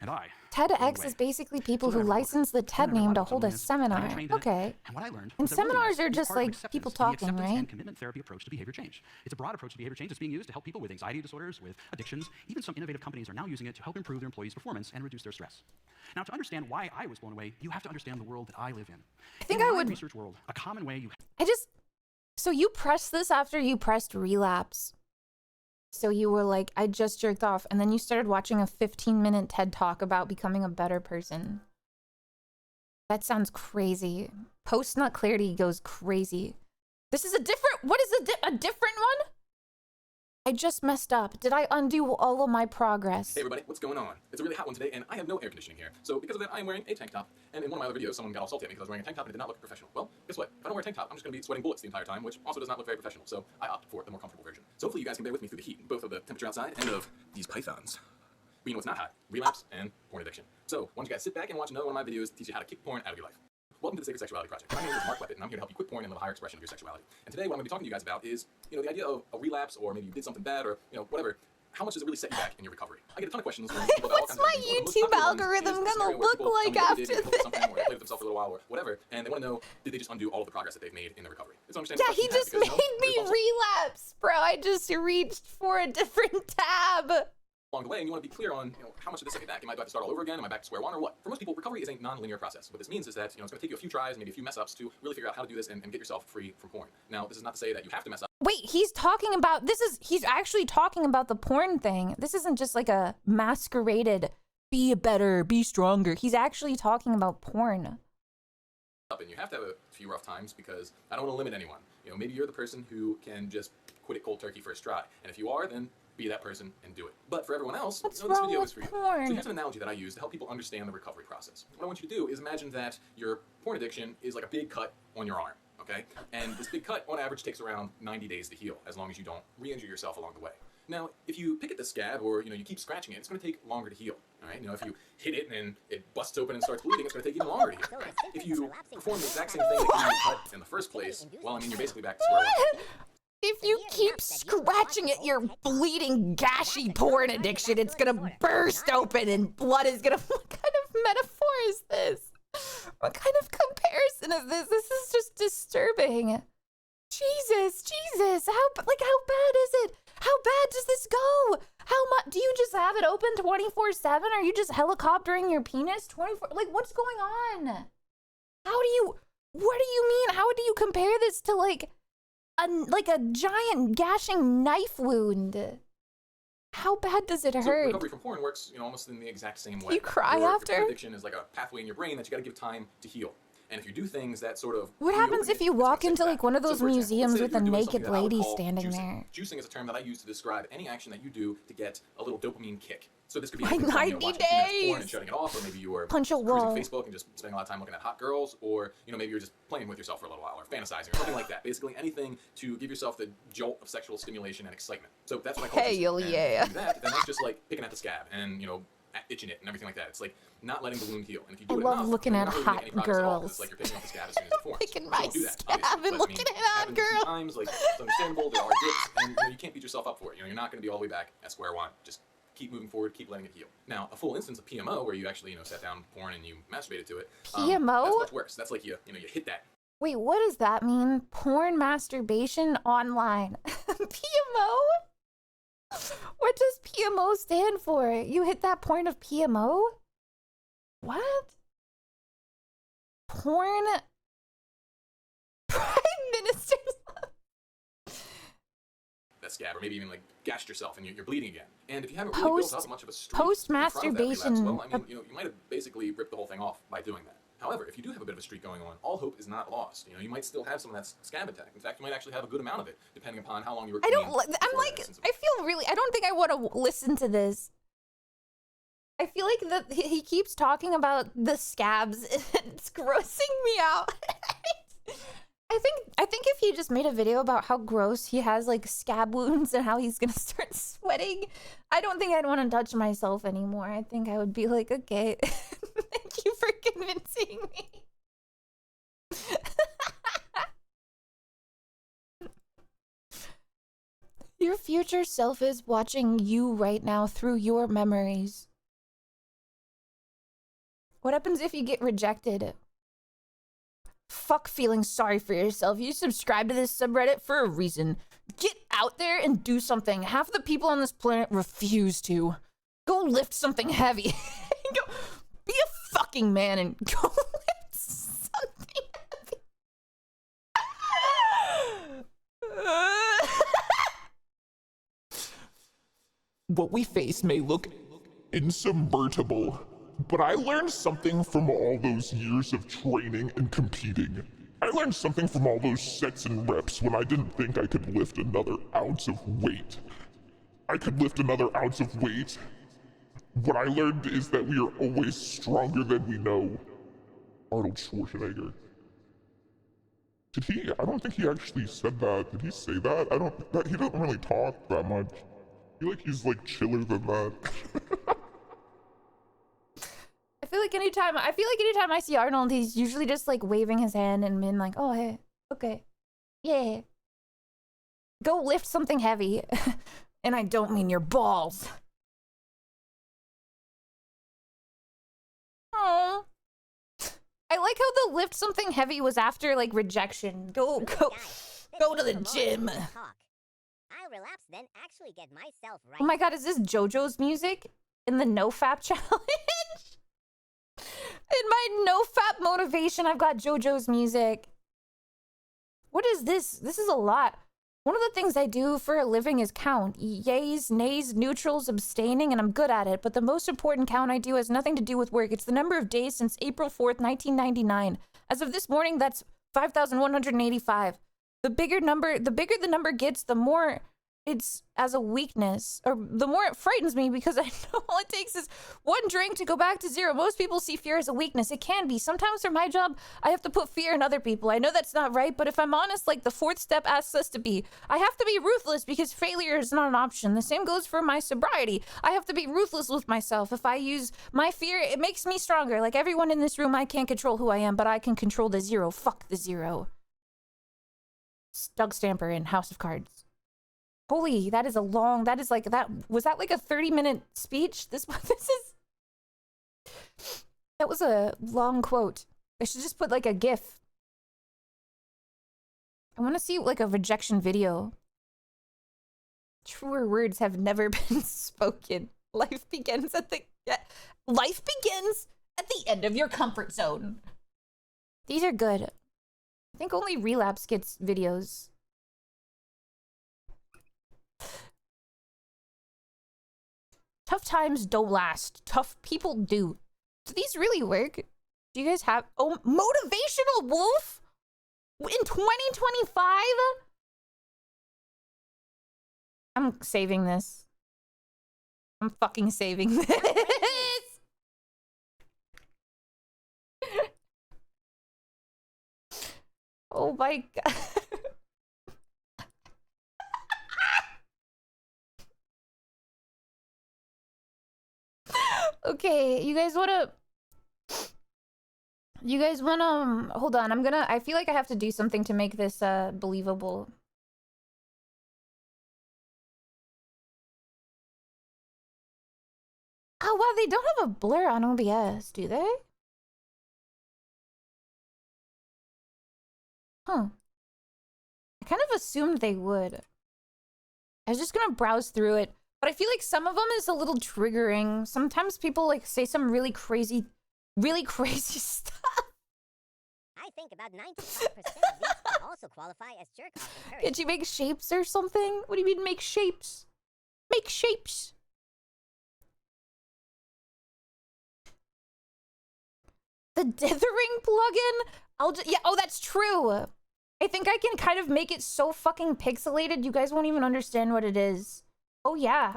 and I TEDx is basically people So who then I read a book. license the Then I TED read a name lot to about hold a willingness, and I got seminar. trained in it. Okay. And what I learned And was that willingness seminars are is just part of like acceptance, people the talking, acceptance right? and commitment therapy approach to behavior change. It's a broad approach to behavior change that's being used to help people with anxiety disorders, with addictions. Even some innovative companies are now using it to help improve their employees' performance and reduce their stress. Now, to understand why I was blown away, you have to understand the world that I live in. I think in I my would- research world, a common way you So you pressed this after you pressed relapse. So you were like, I just jerked off, and then you started watching a 15-minute TED Talk about becoming a better person. That sounds crazy. Post-nut clarity goes crazy. This is a different, what is a different one? I just messed up. Did I undo all of my progress? Hey everybody, what's going on? It's a really hot one today, and I have no air conditioning here. So because of that, I am wearing a tank top. And in one of my other videos, someone got all salty at me because I was wearing a tank top and it did not look professional. Well, guess what? If I don't wear a tank top, I'm just going to be sweating bullets the entire time, which also does not look very professional. So I opted for the more comfortable version. So hopefully you guys can bear with me through the heat, both of the temperature outside and of these pythons. But you know what's not hot? Relapse and porn addiction. So why don't you guys sit back and watch another one of my videos to teach you how to kick porn out of your life. Welcome to the Sacred Sexuality Project. My name is Mark Levitt, and I'm here to help you quit porn and live a higher expression of your sexuality. And today, what I'm going to be talking to you guys about is, the idea of a relapse, or maybe you did something bad, or whatever. How much does it really set you back in your recovery? I get a ton of questions. What's my YouTube algorithm gonna look like after this? Or they played with themselves for a little while, or whatever, and they want to know, did they just undo all of the progress that they've made in their recovery? It's understandable. Yeah, he just made me relapse, bro. I just reached for a different tab. Along the way, and you want to be clear on how much of this set me back. Am I about to start all over again? Am I back to square one, or what? For most people, recovery is a non-linear process. What this means is that it's going to take you a few tries, maybe a few mess-ups to really figure out how to do this and get yourself free from porn. Now, this is not to say that you have to mess up. Wait, he's talking about he's actually talking about the porn thing. This isn't just like a masqueraded be better, be stronger. He's actually talking about porn. And you have to have a few rough times because I don't want to limit anyone. Maybe you're the person who can just quit it cold turkey first try, and if you are, then be that person and do it. But for everyone else, this video with is for you. porn? So here's an analogy that I use to help people understand the recovery process. What I want you to do is imagine that your porn addiction is like a big cut on your arm, okay? And this big cut, on average, takes around 90 days to heal, as long as you don't re-injure yourself along the way. Now, if you pick at the scab or you keep scratching it, it's going to take longer to heal. All right, if you hit it and it busts open and starts bleeding, it's going to take even longer to heal. Right? If you perform the exact same thing that you cut in the first place, well, you're basically back to square one. If you keep scratching at your bleeding, gashy porn addiction, it's gonna burst open and blood is gonna... What kind of metaphor is this? What kind of comparison is this? This is just disturbing. Jesus, how bad is it? How bad does this go? How much? Do you just have it open 24/7? Are you just helicoptering your penis 24? Like, what's going on? What do you mean? How do you compare this to like a giant gashing knife wound? How bad does it hurt? So recovery from porn works, almost in the exact same way. You cry after? Your porn addiction is like a pathway in your brain that you got to give time to heal. And if you do things that sort of... What happens if you walk into like one of those museums with a naked lady standing there? Juicing is a term that I use to describe any action that you do to get a little dopamine kick. So this could be like 90 days porn and shutting it off, or maybe you were punch a wall, cruising Facebook and just spending a lot of time looking at hot girls, or maybe you're just playing with yourself for a little while, or fantasizing, or something like that. Basically anything to give yourself the jolt of sexual stimulation and excitement. So that's what I call juicing. Yeah. If you do that, then that's just like picking at the scab and itching it and everything like that. It's like not letting the wound heal. And if you do I it love enough, looking at really hot girls. it's like you're picking off the scab as soon as it forms. Picking my do that, scab and looking at hot girls. Times, like, it's understandable, there are dips, and you can't beat yourself up for it. You're not going to be all the way back at square one. Just keep moving forward, keep letting it heal. Now, a full instance of PMO, where you actually sat down porn and you masturbated to it. PMO? That's much worse. That's like you hit that. Wait, what does that mean? Porn masturbation online. PMO? What does PMO stand for? You hit that point of PMO? What? Porn Prime Minister's that scab, or maybe even like gashed yourself and you're bleeding again. And if you haven't really built up much of a streak post-masturbation, well, you might have basically ripped the whole thing off by doing that. However, if you do have a bit of a streak going on, all hope is not lost. You might still have some of that scab attack. In fact, you might actually have a good amount of it, depending upon how long you were clean. I feel really, I don't think I want to listen to this. I feel like he keeps talking about the scabs. It's grossing me out. I think if he just made a video about how gross he has like scab wounds and how he's gonna start sweating, I don't think I'd want to touch myself anymore. I think I would be like, okay, thank you for convincing me. Your future self is watching you right now through your memories. What happens if you get rejected? Fuck feeling sorry for yourself. You subscribe to this subreddit for a reason. Get out there and do something. Half the people on this planet refuse to. Go lift something heavy. Go be a fucking man and go lift something heavy. What we face may look insubvertible, but I learned something from all those years of training and competing. I learned something from all those sets and reps when I didn't think I could lift another ounce of weight. I could lift another ounce of weight. What I learned is that we are always stronger than we know. Arnold Schwarzenegger. Did he? I don't think he actually said that. Did he say that? He doesn't really talk that much. He's like chiller than that. I feel like anytime I see Arnold, he's usually just like waving his hand and being like, oh, hey, okay, yeah. Go lift something heavy. And I don't mean your balls. Oh. I like how the lift something heavy was after like rejection. Go to the gym. I'll relapse, then actually get myself right. Oh my god, is this JoJo's music in the NoFap challenge? In my NoFap motivation, I've got JoJo's music. What is this? This is a lot. One of the things I do for a living is count. Yays, nays, neutrals, abstaining, and I'm good at it. But the most important count I do has nothing to do with work. It's the number of days since April 4th, 1999. As of this morning, that's 5,185. The bigger the number gets, the more it's as a weakness, or the more it frightens me, because I know all it takes is one drink to go back to zero. Most people see fear as a weakness. It can be. Sometimes for my job, I have to put fear in other people. I know that's not right, but if I'm honest, like the fourth step asks us to be, I have to be ruthless because failure is not an option. The same goes for my sobriety. I have to be ruthless with myself. If I use my fear, it makes me stronger. Like everyone in this room, I can't control who I am, but I can control the zero. Fuck the zero. Doug Stamper in House of Cards. Holy, that is a long, that is like, was that like a 30-minute speech? That was a long quote. I should just put like a GIF. I want to see like a rejection video. Truer words have never been spoken. Life begins at the end of your comfort zone. These are good. I think only Relapse gets videos. Tough times don't last. Tough people do. Do these really work? Do you guys have... Oh, Motivational Wolf? In 2025? I'm saving this. I'm fucking saving this. Oh my god. Okay, you guys wanna hold on, I feel like I have to do something to make this believable. Oh wow, they don't have a blur on OBS, do they? Huh. I kind of assumed they would. I was just gonna browse through it. But I feel like some of them is a little triggering. Sometimes people like say some really crazy stuff. I think about 95% of these can also qualify as jerk-off encouraged. Did you make shapes or something? What do you mean make shapes? Make shapes. The dithering plugin? Yeah, oh, that's true. I think I can kind of make it so fucking pixelated, you guys won't even understand what it is. Oh, yeah.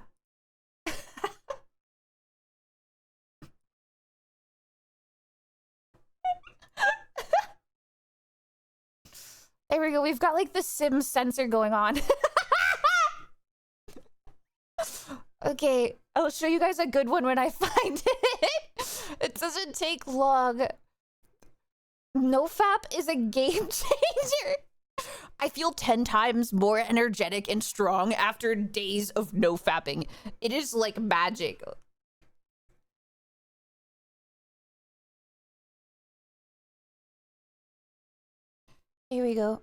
There we go. We've got like the Sims sensor going on. Okay, I'll show you guys a good one when I find it. It doesn't take long. NoFap is a game changer. I feel 10 times more energetic and strong after days of no-fapping. It is like magic. Here we go.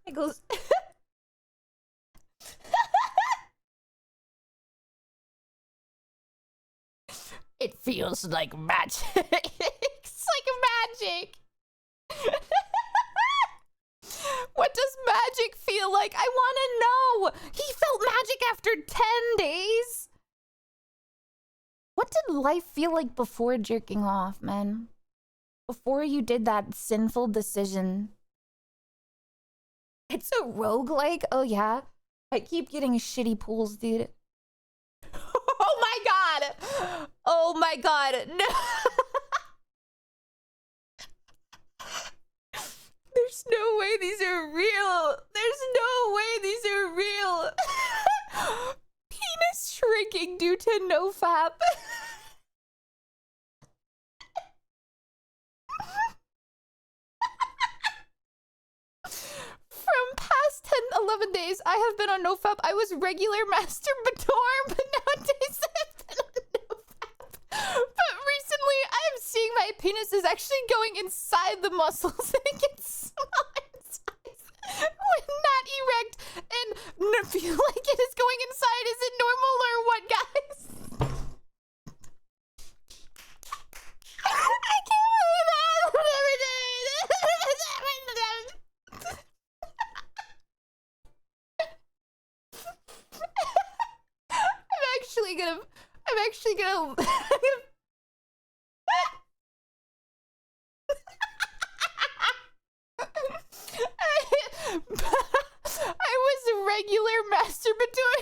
It goes... It feels like magic. It's like magic. What does magic feel like? I want to know. He felt magic after 10 days. What did life feel like before jerking off, man? before you did that sinful decision. It's a roguelike? Oh yeah? I keep getting shitty pulls, dude. Oh my god! Oh my god, no! There's no way these are real! There's no way these are real! Penis shrinking due to nofap. From past 10-11 days, I have been on nofap. I was regular masturbator, but nowadays I've been on nofap. But recently, I am seeing my penis is actually going inside the muscles and it gets smaller in size when not erect and feel like it is going inside. Is it normal or what, guys? I can't believe that! Every day! I'm actually gonna I was a regular masturbator.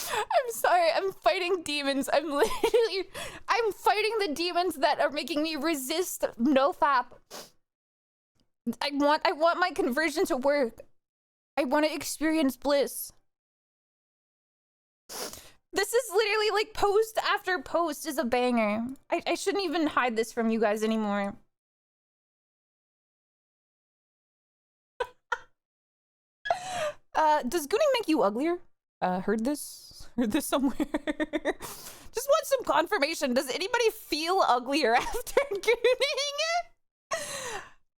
I'm sorry, I'm fighting demons. I'm fighting the demons that are making me resist nofap. I want my conversion to work. I want to experience bliss. This is literally like post after post is a banger. I shouldn't even hide this from you guys anymore. Does gooning make you uglier? Heard this somewhere. Just want some confirmation. Does anybody feel uglier after gooning?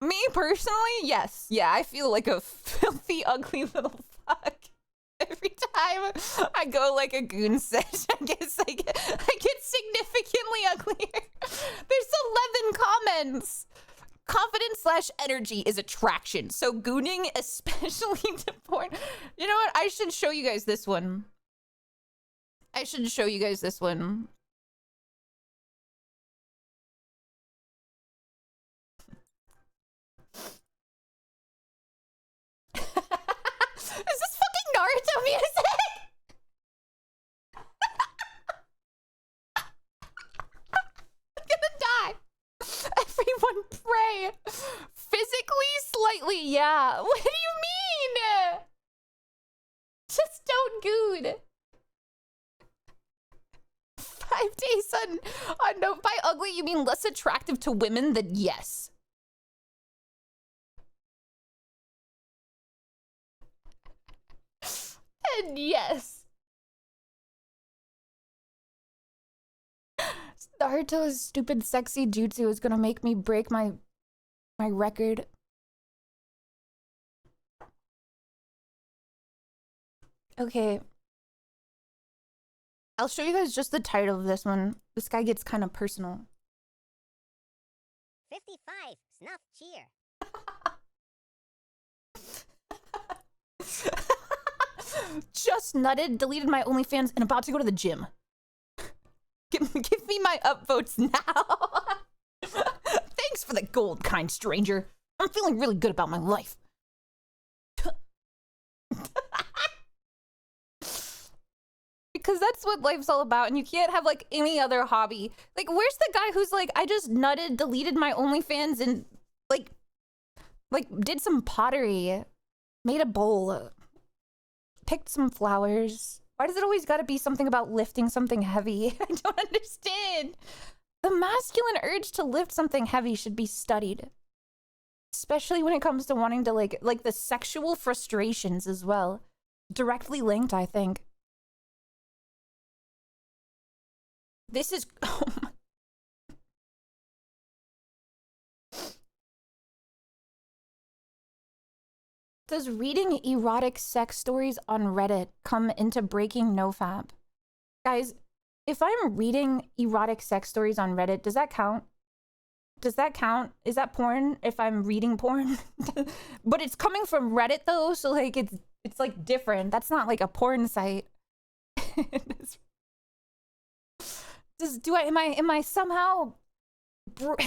Me personally, yes. Yeah, I feel like a filthy, ugly little fuck. Every time I go like a goon sesh, I guess I get significantly uglier. There's 11 comments. Confidence / energy is attraction. So gooning, especially to porn. You know what? I should show you guys this one. Is this fucking Naruto music? I'm gonna die. Everyone pray. Physically, slightly, yeah. What do you mean? Just don't goon. 5 days on no. By ugly, you mean less attractive to women? Then yes. And yes. Naruto's stupid sexy jutsu is gonna make me break my record. Okay. I'll show you guys just the title of this one. This guy gets kind of personal. 55. Snuff cheer. Just nutted, deleted my OnlyFans, and about to go to the gym. Give me my upvotes now. Thanks for the gold, kind stranger. I'm feeling really good about my life. Because that's what life's all about, and you can't have like any other hobby. Like, where's the guy who's like, I just nutted, deleted my OnlyFans, and like did some pottery, made a bowl, picked some flowers. Why does it always gotta be something about lifting something heavy? I don't understand. The masculine urge to lift something heavy should be studied. Especially when it comes to wanting to like the sexual frustrations as well. Directly linked, I think. This is... Oh my... Does reading erotic sex stories on Reddit come into breaking nofap? Guys, if I'm reading erotic sex stories on Reddit, does that count? Does that count? Is that porn if I'm reading porn? But it's coming from Reddit though, so like it's like different. That's not like a porn site. Am I somehow have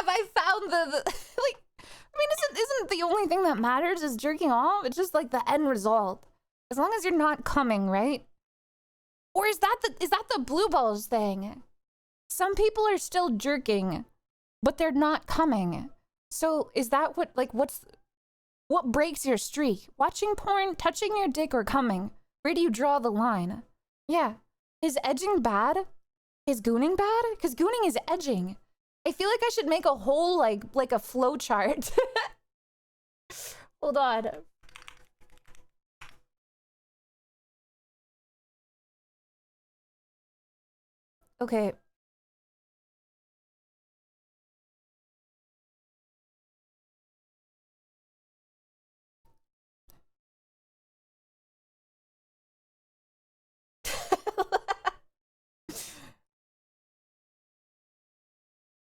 I found the like, I mean, isn't the only thing that matters is jerking off? It's just like the end result. As long as you're not coming, right? Or is that the blue balls thing? Some people are still jerking, but they're not coming. So is that what breaks your streak? Watching porn, touching your dick, or coming? Where do you draw the line? Yeah. Is edging bad? Is gooning bad? Because gooning is edging. I feel like I should make a whole, like a flow chart. Hold on. Okay.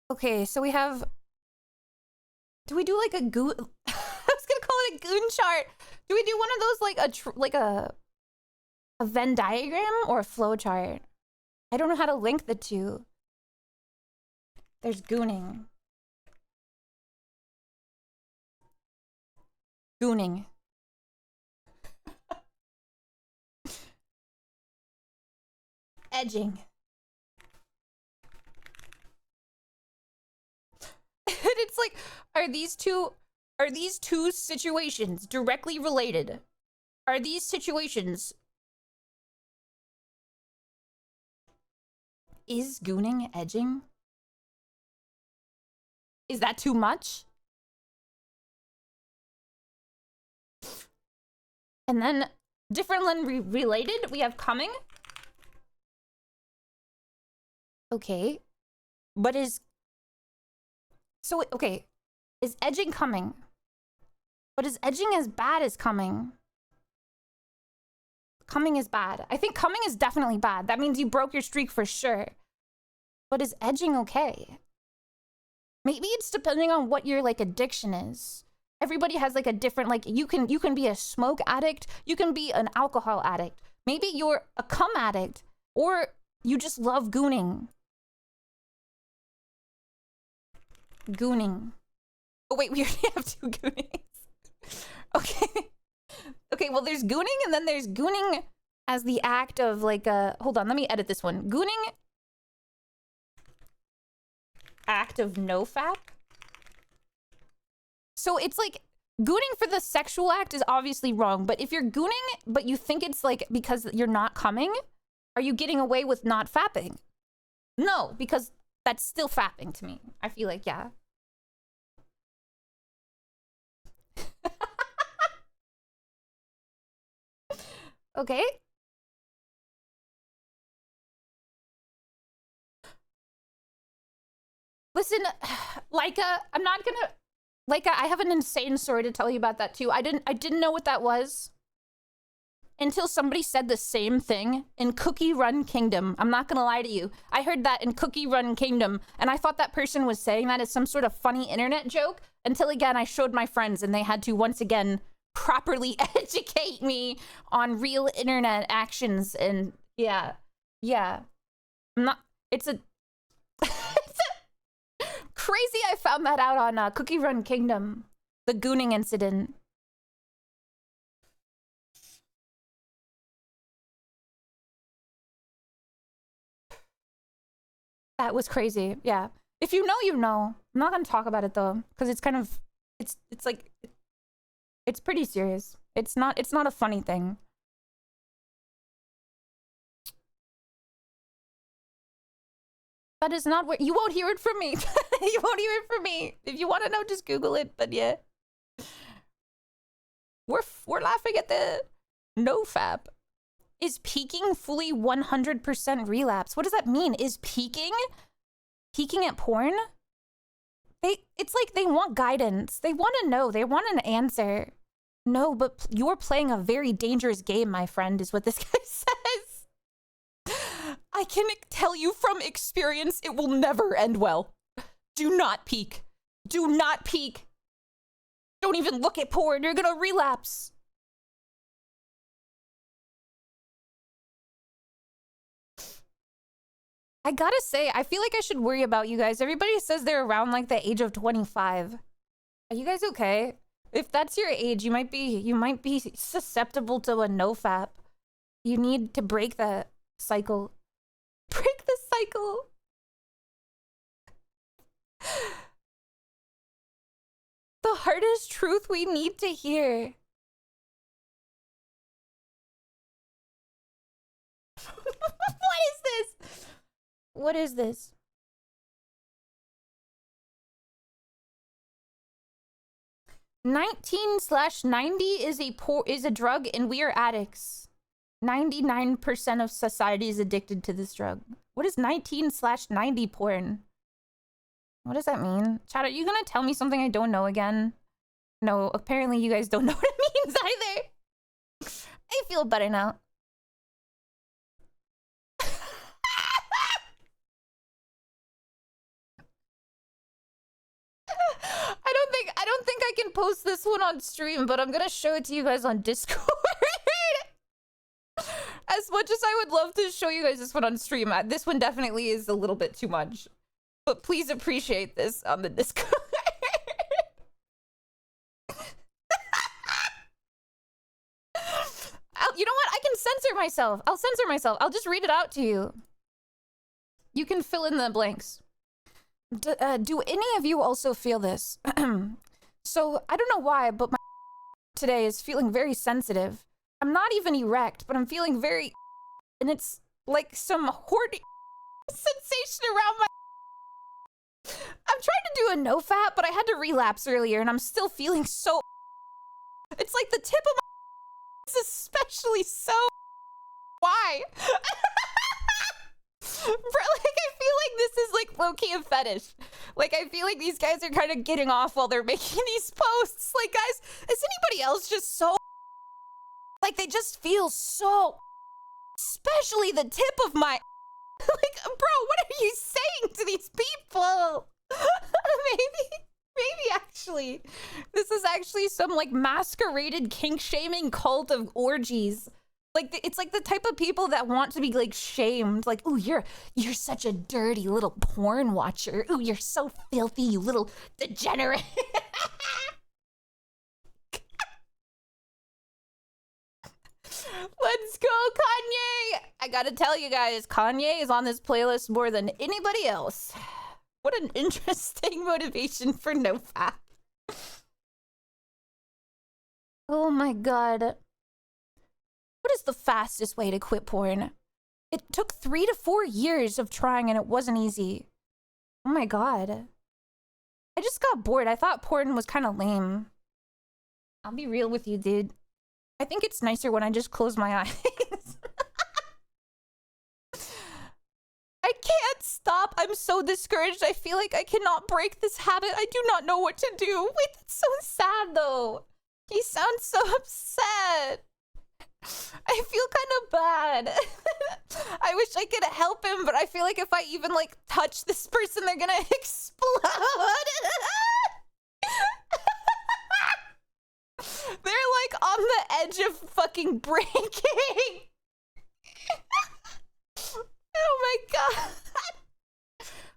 Okay, so we have... Do we do like a goon... I was gonna call it a goon chart. Do we do one of those like a Venn diagram or a flow chart? I don't know how to link the two. There's gooning. Gooning. Edging. And it's like, are these two situations directly related? Are these situations... Is gooning edging? Is that too much? And then differently related, we have coming. Okay. But is... So, okay. Is edging coming? But is edging as bad as coming? Coming is bad. I think coming is definitely bad. That means you broke your streak for sure. But is edging okay? Maybe it's depending on what your like addiction is. Everybody has like a different, like you can be a smoke addict, you can be an alcohol addict. Maybe you're a cum addict, or you just love gooning. Gooning. Oh wait, we already have two goonings. Okay. Okay, well there's gooning and then there's gooning as the act of like a... Hold on, let me edit this one. Gooning... Act of nofap. So it's like... Gooning for the sexual act is obviously wrong, but if you're gooning, but you think it's like because you're not coming, are you getting away with not fapping? No, because that's still fapping to me. I feel like, yeah. Okay. Listen, Laika, I'm not gonna... Laika, I have an insane story to tell you about that too. I didn't know what that was until somebody said the same thing in Cookie Run Kingdom. I'm not gonna lie to you. I heard that in Cookie Run Kingdom, and I thought that person was saying that as some sort of funny internet joke until again I showed my friends and they had to once again properly educate me on real internet actions. And yeah, I'm not... It's a... Crazy I found that out on Cookie Run Kingdom. The gooning incident. That was crazy. Yeah. If you know, you know. I'm not gonna talk about it though, because it's kind of... It's like... It's pretty serious. It's not a funny thing. That is not what... You won't hear it from me. You won't hear it from me. If you want to know, just Google it. But yeah. We're laughing at the nofap. Is peaking fully 100% relapse? What does that mean? Is peaking at porn? It's like they want guidance. They want to know. They want an answer. No, but you're playing a very dangerous game, my friend, is what this guy says. I can tell you from experience, it will never end well. Do not peek. Do not peek. Don't even look at porn. You're gonna relapse. I gotta say, I feel like I should worry about you guys. Everybody says they're around like the age of 25. Are you guys okay? If that's your age, you might be susceptible to a nofap. You need to break that cycle. Break the cycle. The hardest truth we need to hear. What is this? What is this? (19/90) is a drug and we are addicts. 99% of society is addicted to this drug. What is 19/90 porn? What does that mean? Chat, are you gonna tell me something I don't know again? No, apparently you guys don't know what it means either. I feel better now. I don't think I can post this one on stream, but I'm gonna show it to you guys on Discord. As much as I would love to show you guys this one on stream, this one definitely is a little bit too much. But please appreciate this on the Discord. You know what? I can censor myself. I'll censor myself. I'll just read it out to you. You can fill in the blanks. Do any of you also feel this? So, I don't know why, but my today is feeling very sensitive. I'm not even erect, but I'm feeling very... And it's like some horny sensation around my... I'm trying to do a nofap, but I had to relapse earlier, and I'm still feeling so... It's like the tip of my... It's especially so... Why? Bro, like, I feel like this is like low-key a fetish. Like, I feel like these guys are kind of getting off while they're making these posts. Like, guys, is anybody else just so... Like, they just feel so... Especially the tip of my... Like, bro, what are you saying to these people? Maybe actually. This is actually some, like, masqueraded kink-shaming cult of orgies. Like, it's like the type of people that want to be, like, shamed. Like, ooh, you're such a dirty little porn watcher. Ooh, you're so filthy, you little degenerate. Let's go, Kanye! I gotta tell you guys, Kanye is on this playlist more than anybody else. What an interesting motivation for nofap. Oh my god. What is the fastest way to quit porn? It took 3 to 4 years of trying and it wasn't easy. Oh my god. I just got bored. I thought porn was kind of lame. I'll be real with you, dude. I think it's nicer when I just close my eyes. I can't stop. I'm so discouraged. I feel like I cannot break this habit. I do not know what to do. Wait, that's so sad though. He sounds so upset. I feel kind of bad. I wish I could help him, but I feel like if I even like touch this person, they're gonna explode. They're like on the edge of fucking breaking. Oh my god.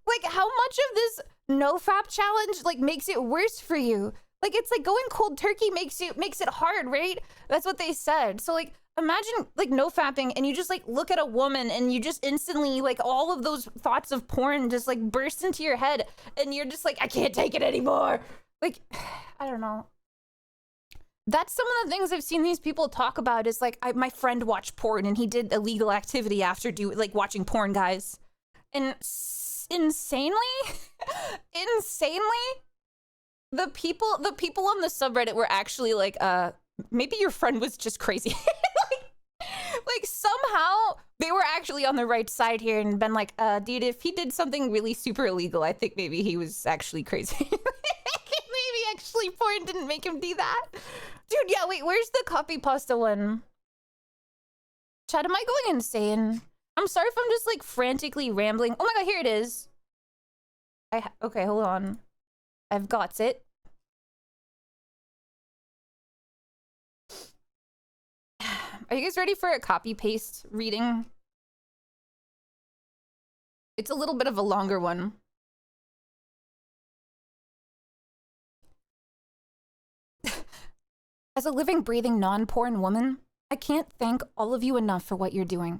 Like, how much of this nofap challenge like makes it worse for you? Like, it's like going cold turkey makes it hard, right? That's what they said. So like, imagine like nofapping and you just like look at a woman and you just instantly like all of those thoughts of porn just like burst into your head and you're just like, I can't take it anymore. Like, I don't know. That's some of the things I've seen these people talk about is like, my friend watched porn and he did illegal activity after watching porn, guys. And insanely, the people on the subreddit were actually like, maybe your friend was just crazy. like somehow they were actually on the right side here and been like, dude, if he did something really super illegal, I think maybe he was actually crazy. Maybe actually porn didn't make him do that. Dude, yeah, wait, where's the copy pasta one? Chat, am I going insane? I'm sorry if I'm just like frantically rambling. Oh my god, here it is. Okay, hold on. I've got it. Are you guys ready for a copy paste reading? It's a little bit of a longer one. As a living, breathing, non-porn woman, I can't thank all of you enough for what you're doing.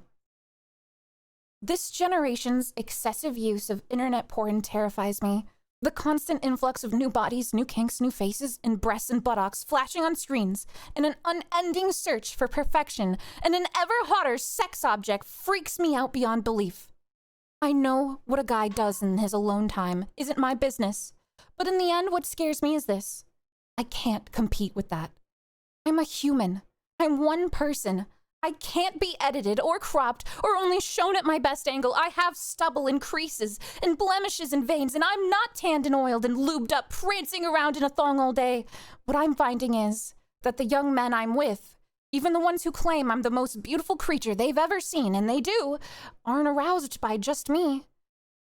This generation's excessive use of internet porn terrifies me. The constant influx of new bodies, new kinks, new faces, and breasts and buttocks flashing on screens, and an unending search for perfection, and an ever hotter sex object freaks me out beyond belief. I know what a guy does in his alone time isn't my business, but in the end, what scares me is this. I can't compete with that. I'm a human. I'm one person. I can't be edited or cropped or only shown at my best angle. I have stubble and creases and blemishes and veins, and I'm not tanned and oiled and lubed up, prancing around in a thong all day. What I'm finding is that the young men I'm with, even the ones who claim I'm the most beautiful creature they've ever seen, and they do, aren't aroused by just me.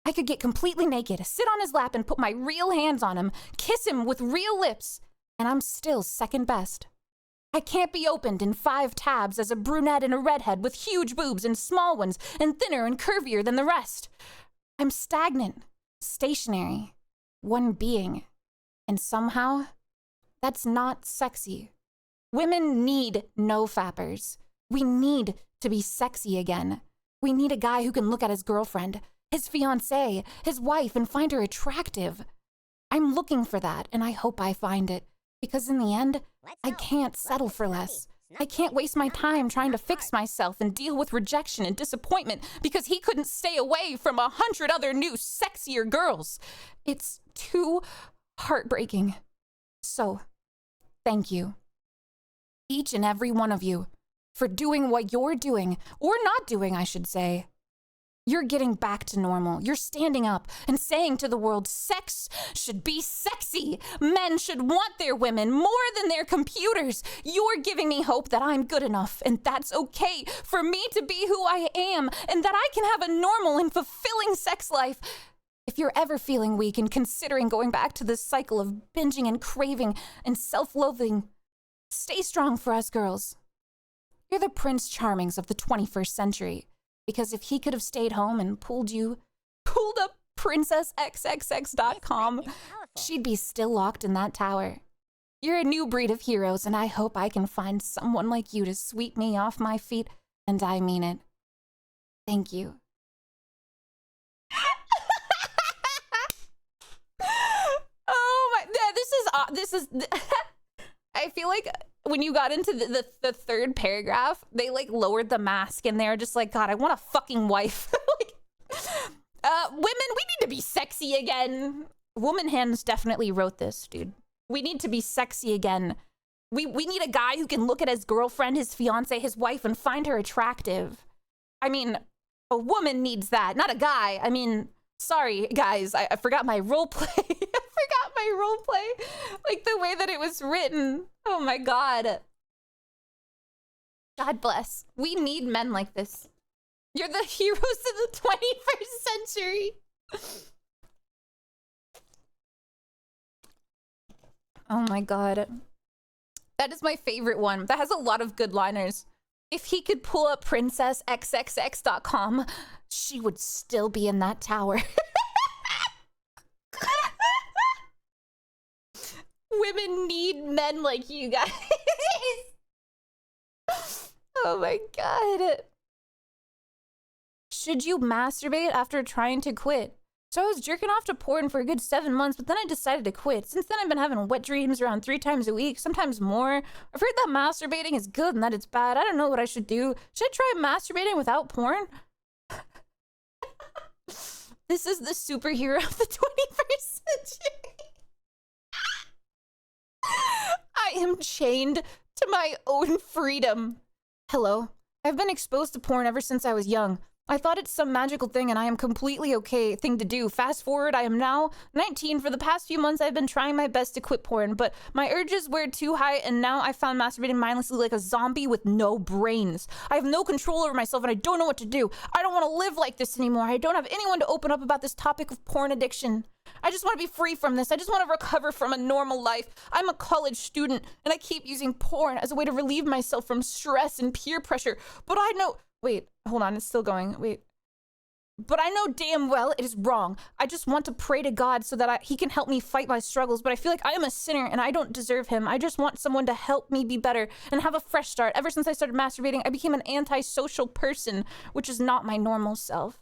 I could get completely naked, sit on his lap and put my real hands on him, kiss him with real lips, and I'm still second best. I can't be opened in 5 tabs as a brunette and a redhead with huge boobs and small ones and thinner and curvier than the rest. I'm stagnant, stationary, one being. And somehow, that's not sexy. Women need no fappers. We need to be sexy again. We need a guy who can look at his girlfriend, his fiancée, his wife, and find her attractive. I'm looking for that, and I hope I find it. Because in the end, I can't settle for less. I can't waste my time trying to fix myself and deal with rejection and disappointment because he couldn't stay away from 100 other new, sexier girls. It's too heartbreaking. So, thank you. Each and every one of you for doing what you're doing, or not doing, I should say. You're getting back to normal. You're standing up and saying to the world, sex should be sexy. Men should want their women more than their computers. You're giving me hope that I'm good enough and that's okay for me to be who I am and that I can have a normal and fulfilling sex life. If you're ever feeling weak and considering going back to this cycle of binging and craving and self-loathing, stay strong for us girls. You're the Prince Charmings of the 21st century. Because if he could have stayed home and pulled up princessxxx.com, she'd be still locked in that tower. You're a new breed of heroes, and I hope I can find someone like you to sweep me off my feet, and I mean it. Thank you. Oh my, this is I feel like when you got into the third paragraph, they like lowered the mask and they're just like, God, I want a fucking wife. Women, we need to be sexy again. Woman Hands definitely wrote this, dude. We need to be sexy again. We need a guy who can look at his girlfriend, his fiance, his wife, and find her attractive. I mean, a woman needs that, not a guy. I mean, sorry, guys, I forgot my role play. Like the way that it was written. Oh my God. God bless. We need men like this. You're the heroes of the 21st century. Oh my God. That is my favorite one. That has a lot of good liners. If he could pull up princessxxx.com, she would still be in that tower. Women need men like you guys. Oh my God. Should you masturbate after trying to quit? So I was jerking off to porn for a good 7 months, but then I decided to quit. Since then, I've been having wet dreams around 3 times a week, sometimes more. I've heard that masturbating is good and that it's bad. I don't know what I should do. Should I try masturbating without porn? This is the superhero of the 21st century. I am chained to my own freedom. Hello. I've been exposed to porn ever since I was young. I thought it's some magical thing and I am completely okay thing to do. Fast forward, I am now 19. For the past few months, I've been trying my best to quit porn, but my urges were too high and now I found masturbating mindlessly like a zombie with no brains. I have no control over myself and I don't know what to do. I don't want to live like this anymore. I don't have anyone to open up about this topic of porn addiction. I just want to be free from this. I just want to recover from a normal life. I'm a college student and I keep using porn as a way to relieve myself from stress and peer pressure, but I know... Wait, hold on, it's still going. Wait. But I know damn well it is wrong. I just want to pray to God so that he can help me fight my struggles, but I feel like I am a sinner and I don't deserve him. I just want someone to help me be better and have a fresh start. Ever since I started masturbating, I became an antisocial person, which is not my normal self.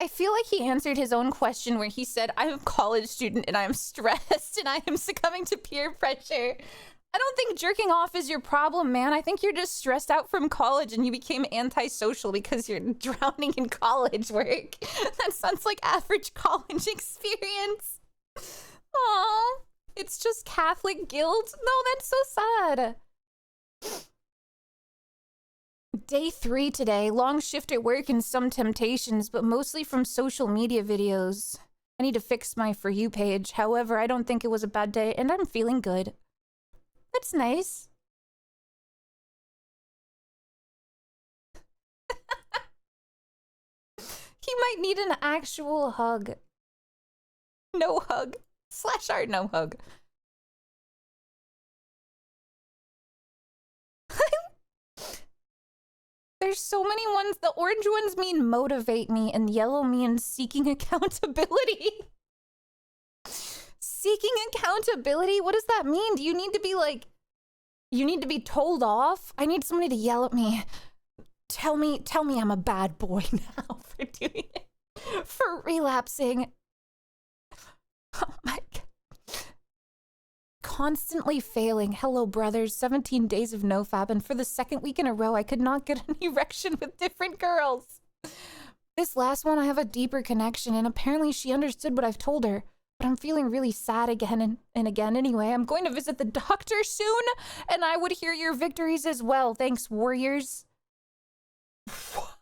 I feel like he answered his own question where he said, I'm a college student and I am stressed and I am succumbing to peer pressure. I don't think jerking off is your problem, man. I think you're just stressed out from college and you became antisocial because you're drowning in college work. That sounds like average college experience. Aw, it's just Catholic guilt. No, that's so sad. Day 3 today. Long shift at work and some temptations, but mostly from social media videos. I need to fix my For You page. However, I don't think it was a bad day and I'm feeling good. That's nice. He might need an actual hug. No hug. /r no hug. There's so many ones. The orange ones mean motivate me and yellow means seeking accountability. Seeking accountability? What does that mean? Do you need to be like, you need to be told off? I need somebody to yell at me. Tell me I'm a bad boy now for doing it. For relapsing. Oh my God. Constantly failing. Hello, brothers. 17 days of nofap, and for the second week in a row, I could not get an erection with different girls. This last one, I have a deeper connection, and apparently she understood what I've told her. But I'm feeling really sad again and again anyway. I'm going to visit the doctor soon, and I would hear your victories as well. Thanks, warriors. What?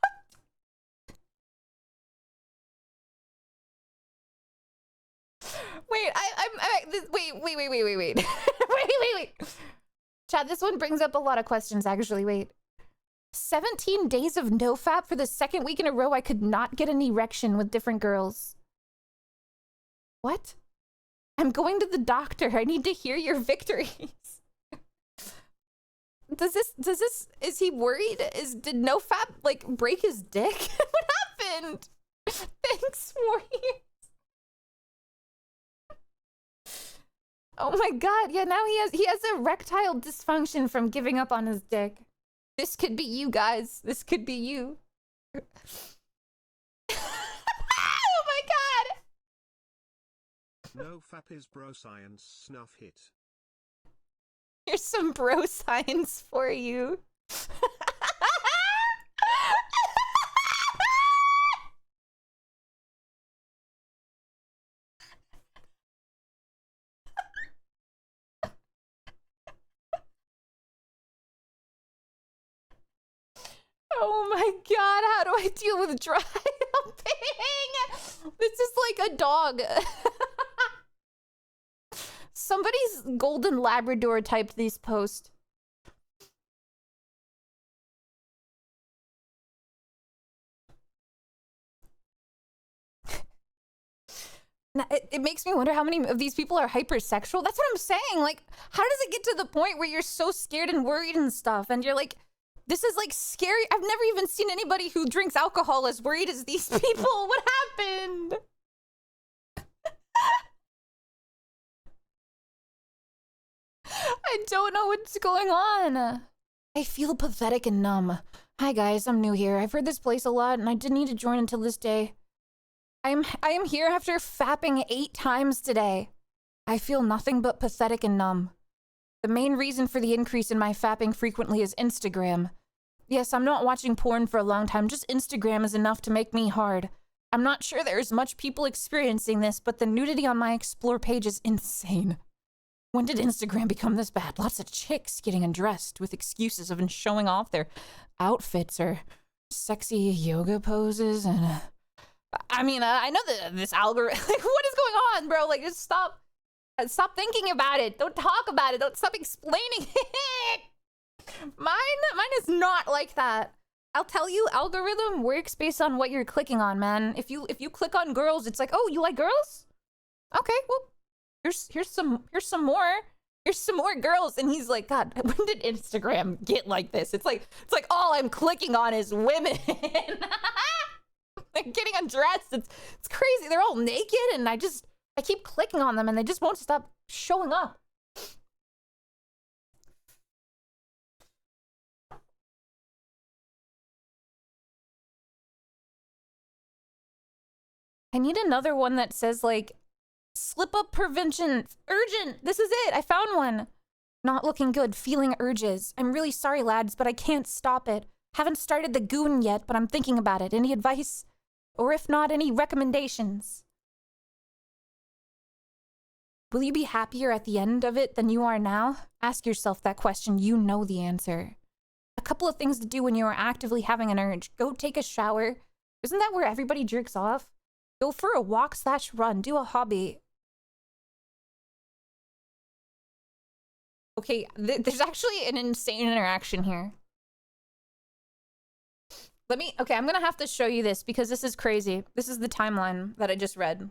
Wait, wait. wait. Chad, this one brings up a lot of questions, actually. Wait. 17 days of nofap for the second week in a row. I could not get an erection with different girls. What? I'm going to the doctor. I need to hear your victories. Is he worried? Did nofap, like, break his dick? What happened? Thanks, warriors. Oh my God, yeah, now he has erectile dysfunction from giving up on his dick. This could be you, guys. This could be you. Oh my God! No fap is bro science snuff hit. Here's some bro science for you. Oh my God, how do I deal with dry humping? This is like a dog. Somebody's golden Labrador typed these posts. Now, it makes me wonder how many of these people are hypersexual. That's what I'm saying. Like, how does it get to the point where you're so scared and worried and stuff? And you're like, this is like scary. I've never even seen anybody who drinks alcohol as worried as these people. What happened? I don't know what's going on. I feel pathetic and numb. Hi guys, I'm new here. I've heard this place a lot and I didn't need to join until this day. I am here after fapping 8 times today. I feel nothing but pathetic and numb. The main reason for the increase in my fapping frequently is Instagram. Yes, I'm not watching porn for a long time, just Instagram is enough to make me hard. I'm not sure there's much people experiencing this, but the nudity on my explore page is insane. When did Instagram become this bad? Lots of chicks getting undressed with excuses of showing off their outfits or sexy yoga poses and... I mean, I know that this algorithm... Like, what is going on, bro? Like, just stop thinking about it. Don't talk about it. Don't stop explaining it. Mine is not like that. I'll tell you, algorithm works based on what you're clicking on, man. If you click on girls, it's like, oh, you like girls? Okay, well, here's some more. Here's some more girls. And he's like, God, when did Instagram get like this? It's like all I'm clicking on is women. They're getting undressed. It's crazy. They're all naked and I keep clicking on them and they just won't stop showing up. I need another one that says like slip up prevention urgent. This is it. I found one. Not looking good. Feeling urges. I'm really sorry, lads, but I can't stop it. Haven't started the goon yet, but I'm thinking about it. Any advice? Or if not, any recommendations? Will you be happier at the end of it than you are now? Ask yourself that question. You know the answer. A couple of things to do when you are actively having an urge. Go take a shower. Isn't that where everybody jerks off? Go for a walk/run. Do a hobby. Okay, there's actually an insane interaction here. Okay, I'm gonna have to show you this because this is crazy. This is the timeline that I just read.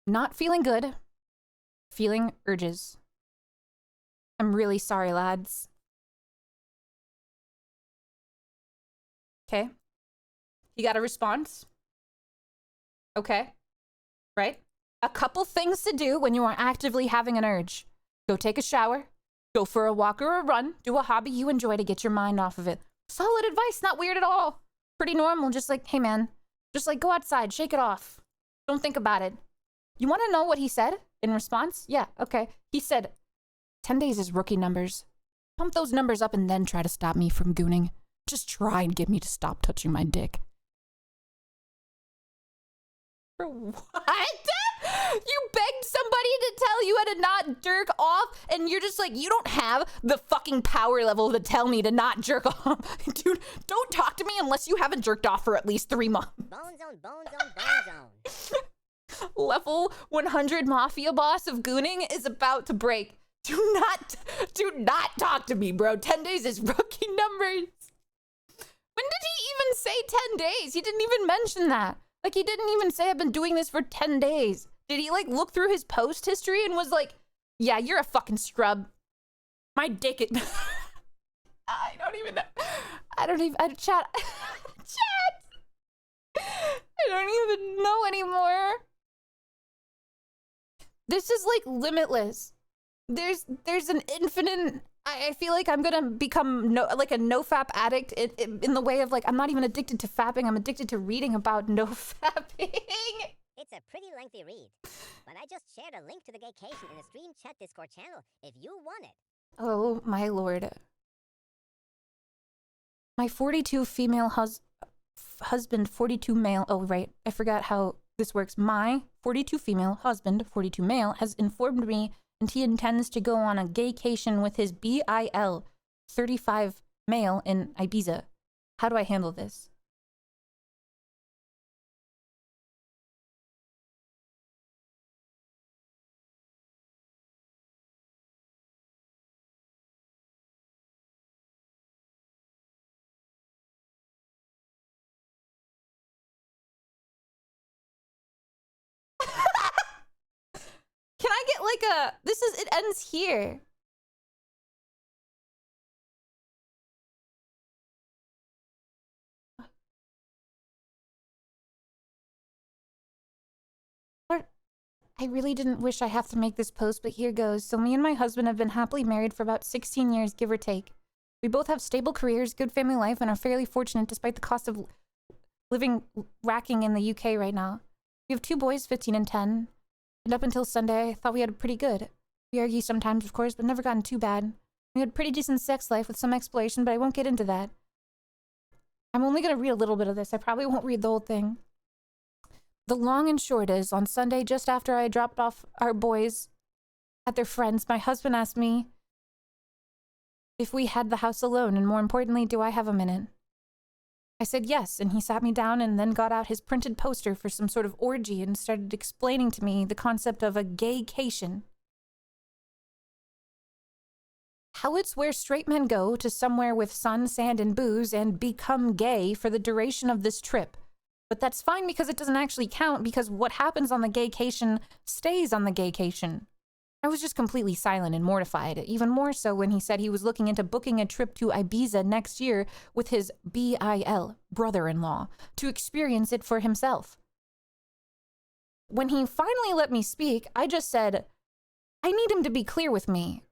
Not feeling good. Feeling urges. I'm really sorry, lads. Okay. You got a response? Okay. Right? A couple things to do when you are actively having an urge. Go take a shower. Go for a walk or a run. Do a hobby you enjoy to get your mind off of it. Solid advice, not weird at all. Pretty normal, just like, hey man, just like go outside, shake it off. Don't think about it. You want to know what he said in response? Yeah, okay. He said, 10 days is rookie numbers. Pump those numbers up and then try to stop me from gooning. Just try and get me to stop touching my dick. For what? You begged somebody to tell you how to not jerk off, and you're just like, you don't have the fucking power level to tell me to not jerk off. Dude, don't talk to me unless you haven't jerked off for at least 3 months. Bone zone, bone zone, bone zone. Level 100 mafia boss of gooning is about to break. Do not talk to me, bro. 10 days is rookie numbers. When did he even say 10 days? He didn't even mention that. Like, he didn't even say I've been doing this for 10 days. Did he, like, look through his post history and was like, yeah, you're a fucking scrub. My dick it. I don't even know. Chat. I don't even know anymore. This is, like, limitless. There's an infinite... I feel like I'm gonna become a no-fap addict in the way of, like, I'm not even addicted to fapping. I'm addicted to reading about no-fapping. It's a pretty lengthy read, but I just shared a link to the gaycation in the stream chat Discord channel if you want it. Oh, my lord. My 42 female husband, 42 male... Oh, right. I forgot how this works. My 42 female husband, 42 male, has informed me and he intends to go on a gaycation with his BIL 35 male in Ibiza. How do I handle this? Can I get like a... It ends here. What? I really didn't wish I have to make this post, but here goes. So me and my husband have been happily married for about 16 years, give or take. We both have stable careers, good family life, and are fairly fortunate despite the cost of living racking in the UK right now. We have 2 boys, 15 and 10. And up until Sunday, I thought we had pretty good. We argue sometimes, of course, but never gotten too bad. We had pretty decent sex life with some exploration, but I won't get into that. I'm only going to read a little bit of this. I probably won't read the whole thing. The long and short is, on Sunday, just after I dropped off our boys at their friends, my husband asked me if we had the house alone, and more importantly, do I have a minute? I said yes, and he sat me down and then got out his printed poster for some sort of orgy and started explaining to me the concept of a gaycation. How it's where straight men go to somewhere with sun, sand, and booze and become gay for the duration of this trip. But that's fine because it doesn't actually count because what happens on the gaycation stays on the gaycation. I I was just completely silent and mortified, even more so when he said he was looking into booking a trip to Ibiza next year with his BIL, brother-in-law, to experience it for himself. When he finally let me speak, I just said, I need him to be clear with me.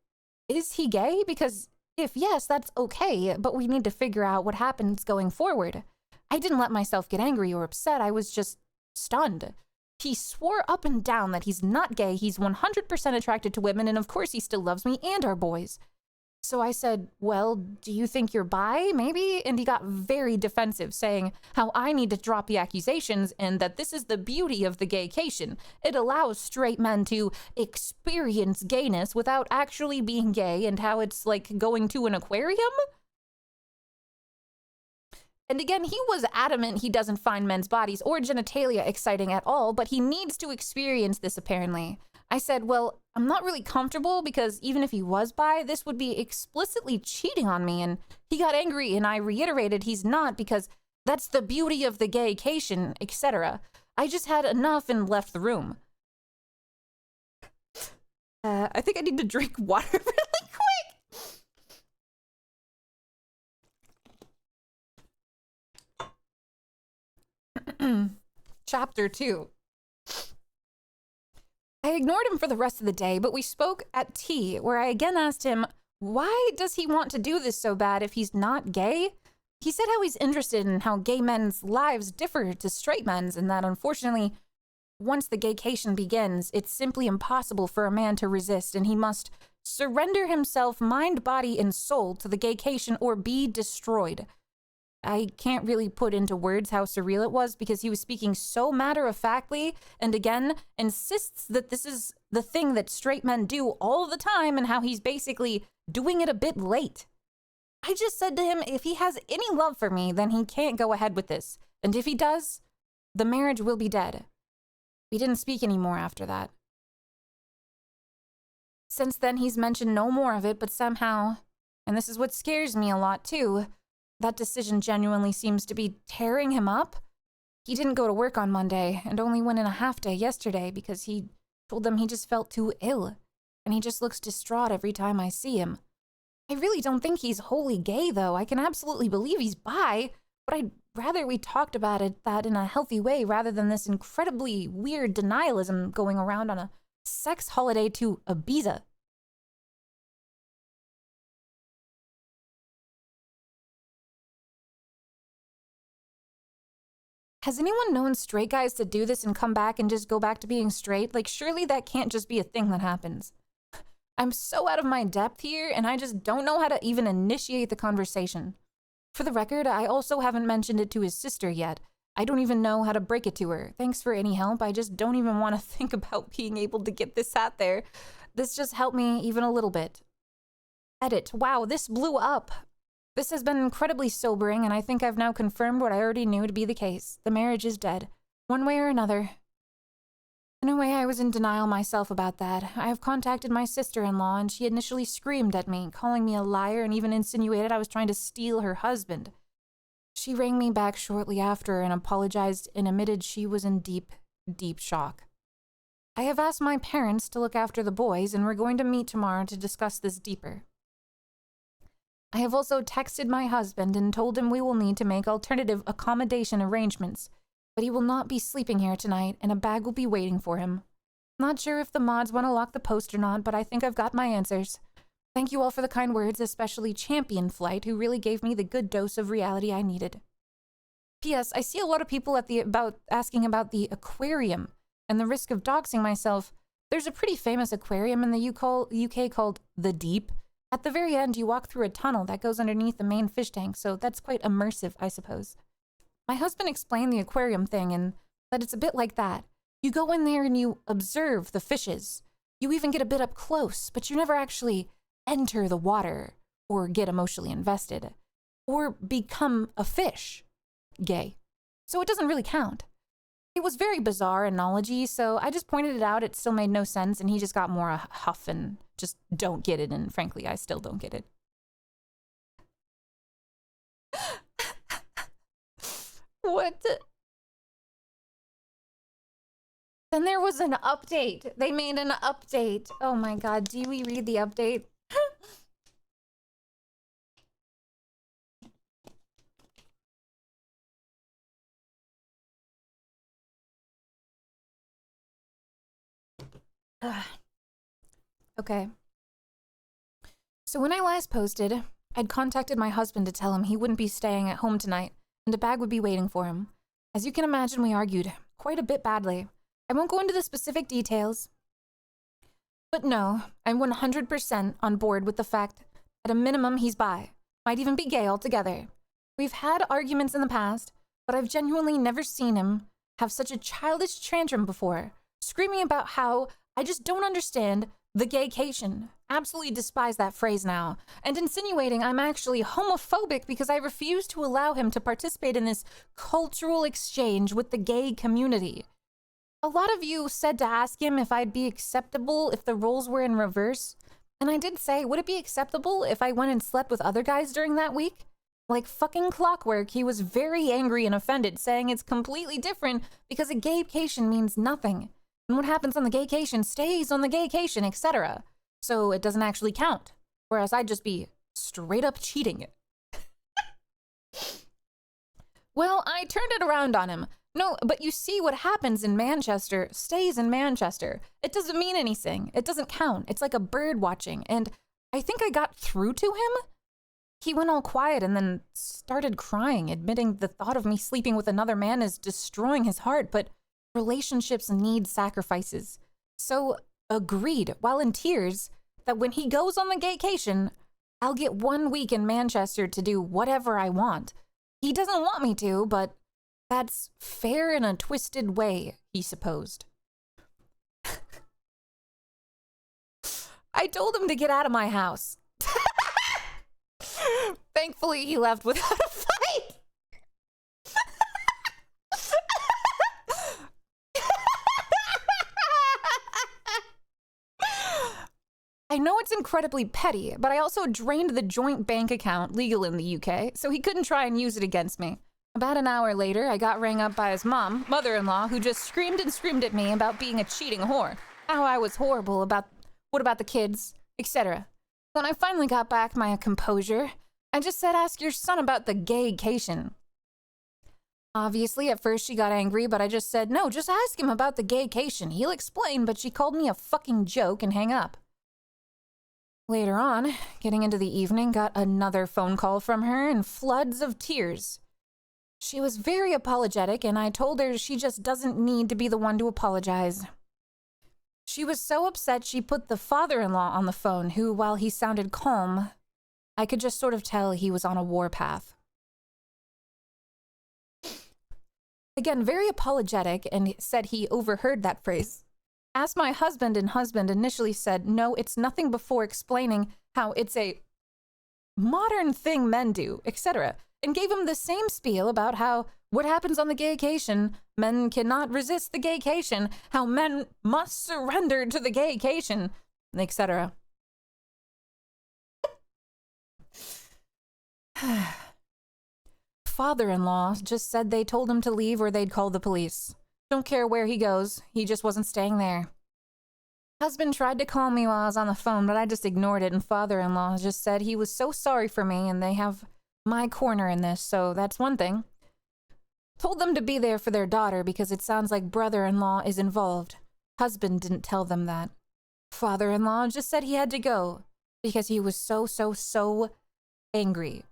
Is he gay? Because if yes, that's okay, but we need to figure out what happens going forward. I didn't let myself get angry or upset. I was just stunned. He swore up and down that he's not gay, he's 100% attracted to women, and of course he still loves me and our boys. So I said, well, do you think you're bi, maybe? And he got very defensive, saying how I need to drop the accusations and that this is the beauty of the gaycation. It allows straight men to experience gayness without actually being gay, and how it's like going to an aquarium. And again, he was adamant he doesn't find men's bodies or genitalia exciting at all, but he needs to experience this apparently. I said, well, I'm not really comfortable because even if he was bi, this would be explicitly cheating on me. And he got angry and I reiterated he's not because that's the beauty of the gaycation, etc. I just had enough and left the room. I think I need to drink water really quick. Chapter 2. I ignored him for the rest of the day, but we spoke at tea, where I again asked him, why does he want to do this so bad if he's not gay? He said how he's interested in how gay men's lives differ to straight men's, and that unfortunately, once the gaycation begins, it's simply impossible for a man to resist, and he must surrender himself, mind, body, and soul to the gaycation or be destroyed. I can't really put into words how surreal it was because he was speaking so matter-of-factly and again insists that this is the thing that straight men do all the time and how he's basically doing it a bit late. I just said to him if he has any love for me, then he can't go ahead with this. And if he does, the marriage will be dead. We didn't speak anymore after that. Since then, he's mentioned no more of it, but somehow, and this is what scares me a lot too, that decision genuinely seems to be tearing him up. He didn't go to work on Monday and only went in a half day yesterday because he told them he just felt too ill. And he just looks distraught every time I see him. I really don't think he's wholly gay though. I can absolutely believe he's bi, but I'd rather we talked about that in a healthy way rather than this incredibly weird denialism going around on a sex holiday to Ibiza. Has anyone known straight guys to do this and come back and just go back to being straight? Like, surely that can't just be a thing that happens. I'm so out of my depth here, and I just don't know how to even initiate the conversation. For the record, I also haven't mentioned it to his sister yet. I don't even know how to break it to her. Thanks for any help. I just don't even want to think about being able to get this out there. This just helped me even a little bit. Edit. Wow, this blew up. This has been incredibly sobering, and I think I've now confirmed what I already knew to be the case. The marriage is dead, one way or another. In a way, I was in denial myself about that. I have contacted my sister-in-law, and she initially screamed at me, calling me a liar, and even insinuated I was trying to steal her husband. She rang me back shortly after and apologized and admitted she was in deep, deep shock. I have asked my parents to look after the boys, and we're going to meet tomorrow to discuss this deeper. I have also texted my husband and told him we will need to make alternative accommodation arrangements, but he will not be sleeping here tonight and a bag will be waiting for him. Not sure if the mods want to lock the post or not, but I think I've got my answers. Thank you all for the kind words, especially Champion Flight, who really gave me the good dose of reality I needed. P.S. I see a lot of people asking about the aquarium and the risk of doxing myself. There's a pretty famous aquarium in the UK called The Deep. At the very end, you walk through a tunnel that goes underneath the main fish tank, so that's quite immersive, I suppose. My husband explained the aquarium thing and that it's a bit like that. You go in there and you observe the fishes. You even get a bit up close, but you never actually enter the water or get emotionally invested or become a fish. Gay. So it doesn't really count. It was very bizarre and knowledge-y, so I just pointed it out. It still made no sense, and he just got more huff and just don't get it, and frankly, I still don't get it. What? Then there was an update. They made an update. Oh my god, do we read the update? Okay. So when I last posted, I'd contacted my husband to tell him he wouldn't be staying at home tonight and a bag would be waiting for him. As you can imagine, we argued quite a bit badly. I won't go into the specific details, but no, I'm 100% on board with the fact at a minimum he's bi, might even be gay altogether. We've had arguments in the past, but I've genuinely never seen him have such a childish tantrum before, screaming about how I just don't understand the gaycation. Absolutely despise that phrase now, and insinuating I'm actually homophobic because I refuse to allow him to participate in this cultural exchange with the gay community. A lot of you said to ask him if I'd be acceptable if the roles were in reverse, and I did say, would it be acceptable if I went and slept with other guys during that week? Like fucking clockwork, he was very angry and offended, saying it's completely different because a gaycation means nothing. And what happens on the gaycation stays on the gaycation, etc. So it doesn't actually count. Whereas I'd just be straight up cheating. Well, I turned it around on him. No, but you see what happens in Manchester stays in Manchester. It doesn't mean anything. It doesn't count. It's like a bird watching. And I think I got through to him. He went all quiet and then started crying, admitting the thought of me sleeping with another man is destroying his heart, but relationships need sacrifices. So agreed, while in tears, that when he goes on the gaycation, I'll get 1 week in Manchester to do whatever I want. He doesn't want me to, but that's fair in a twisted way, he supposed. I told him to get out of my house. Thankfully, he left without a fight. I know it's incredibly petty, but I also drained the joint bank account legal in the UK, so he couldn't try and use it against me. About an hour later, I got rang up by his mother-in-law, who just screamed and screamed at me about being a cheating whore, how I was horrible about what about the kids, etc. When I finally got back my composure, I just said, ask your son about the gaycation. Obviously, at first she got angry, but I just said, no, just ask him about the gaycation. He'll explain, but she called me a fucking joke and hang up. Later on, getting into the evening, got another phone call from her and floods of tears. She was very apologetic, and I told her she just doesn't need to be the one to apologize. She was so upset she put the father-in-law on the phone, who, while he sounded calm, I could just sort of tell he was on a warpath. Again, very apologetic, and said he overheard that phrase. Asked my husband, and husband initially said, no, it's nothing, before explaining how it's a modern thing men do, etc., and gave him the same spiel about how what happens on the gaycation, men cannot resist the gaycation, how men must surrender to the gaycation, etc. Father-in-law just said they told him to leave or they'd call the police. Don't care where he goes, he just wasn't staying there. Husband tried to call me while I was on the phone, but I just ignored it, and father-in-law just said he was so sorry for me and they have my corner in this, so that's one thing. Told them to be there for their daughter because it sounds like brother-in-law is involved. Husband didn't tell them that. Father-in-law just said he had to go because he was so angry.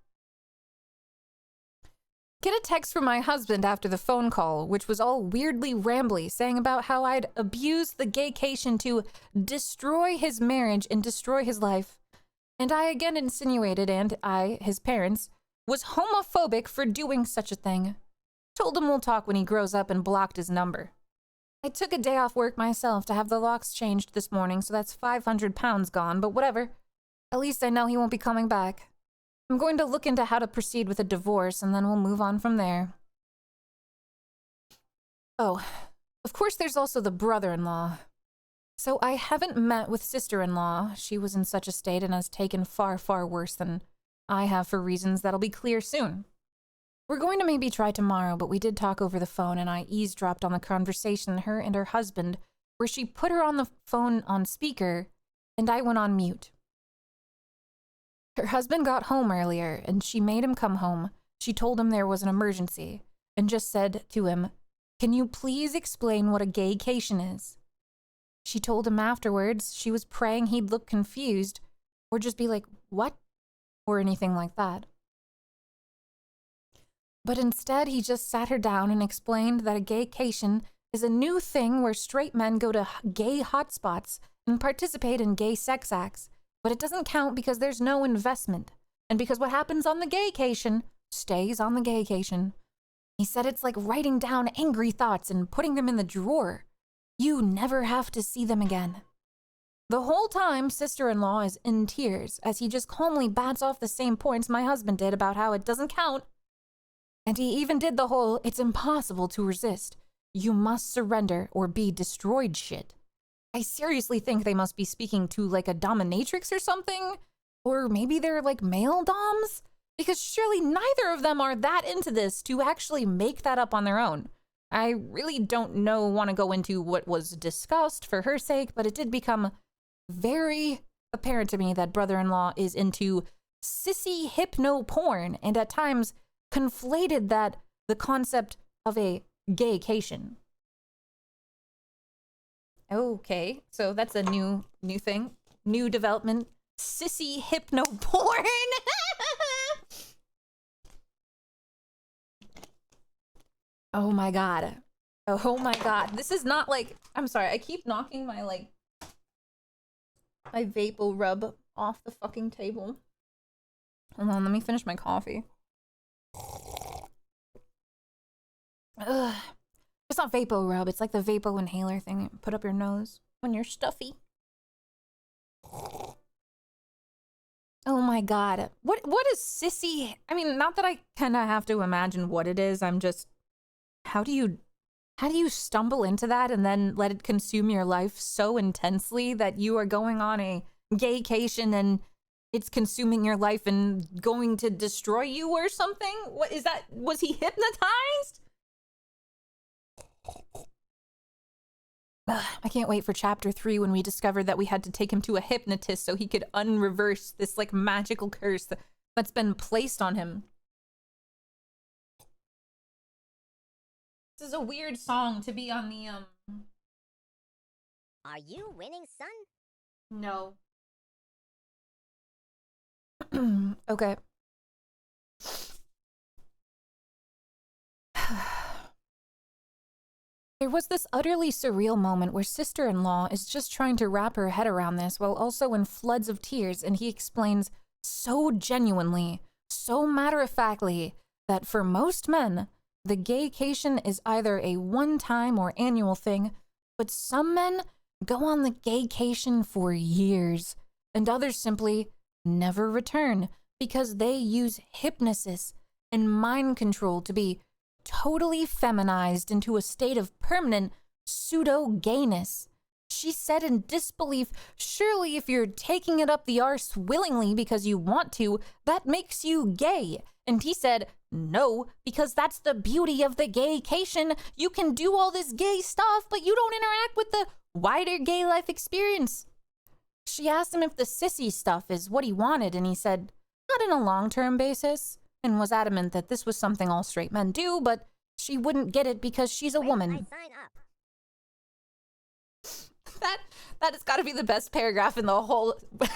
Get a text from my husband after the phone call, which was all weirdly rambly, saying about how I'd abused the gaycation to destroy his marriage and destroy his life. And I again insinuated, and I, his parents, was homophobic for doing such a thing. Told him we'll talk when he grows up and blocked his number. I took a day off work myself to have the locks changed this morning, so that's 500 pounds gone, but whatever. At least I know he won't be coming back. I'm going to look into how to proceed with a divorce, and then we'll move on from there. Oh, of course there's also the brother-in-law. So I haven't met with sister-in-law. She was in such a state and has taken far worse than I have for reasons that'll be clear soon. We're going to maybe try tomorrow, but we did talk over the phone and I eavesdropped on the conversation her and her husband where she put her on the phone on speaker and I went on mute. Her husband got home earlier and she made him come home. She told him there was an emergency and just said to him, "Can you please explain what a gaycation is?" She told him afterwards she was praying he'd look confused or just be like, "What?" or anything like that. But instead, he just sat her down and explained that a gaycation is a new thing where straight men go to gay hotspots and participate in gay sex acts, but it doesn't count because there's no investment, and because what happens on the gaycation stays on the gaycation. He said it's like writing down angry thoughts and putting them in the drawer. You never have to see them again. The whole time, sister-in-law is in tears as he just calmly bats off the same points my husband did about how it doesn't count. And he even did the whole, "It's impossible to resist. You must surrender or be destroyed" shit. I seriously think they must be speaking to like a dominatrix or something. Or maybe they're like male doms? Because surely neither of them are that into this to actually make that up on their own. I really don't want to go into what was discussed for her sake, but it did become very apparent to me that brother-in-law is into sissy hypno porn and at times conflated that the concept of a gaycation. Okay, so that's a new thing, new development. Sissy hypno porn. Oh my god. Oh my god. This is not like, I'm sorry, I keep knocking my my vapor rub off the fucking table. Hold on, let me finish my coffee. Ugh. It's not vapor rub, it's like the vapor inhaler thing you put up your nose when you're stuffy. Oh my god. What is sissy? I mean, not that I kind of have to imagine what it is. I'm just, how do you stumble into that and then let it consume your life so intensely that you are going on a gaycation and it's consuming your life and going to destroy you or something? What is that? Was he hypnotized? I can't wait for chapter 3 when we discovered that we had to take him to a hypnotist so he could unreverse this like magical curse that's been placed on him. This is a weird song to be on the Are you winning, son? No. Okay. There was this utterly surreal moment where sister-in-law is just trying to wrap her head around this while also in floods of tears, and he explains so genuinely, so matter-of-factly, that for most men, the gaycation is either a one-time or annual thing, but some men go on the gaycation for years, and others simply never return because they use hypnosis and mind control to be totally feminized into a state of permanent pseudo-gayness. She said in disbelief, surely if you're taking it up the arse willingly because you want to, that makes you gay. And he said, no, because that's the beauty of the gaycation. You can do all this gay stuff, but you don't interact with the wider gay life experience. She asked him if the sissy stuff is what he wanted, and he said, not in a long-term basis, and was adamant that this was something all straight men do, but she wouldn't get it because she's a woman. When will I sign up? That has got to be the best paragraph in the whole. Oh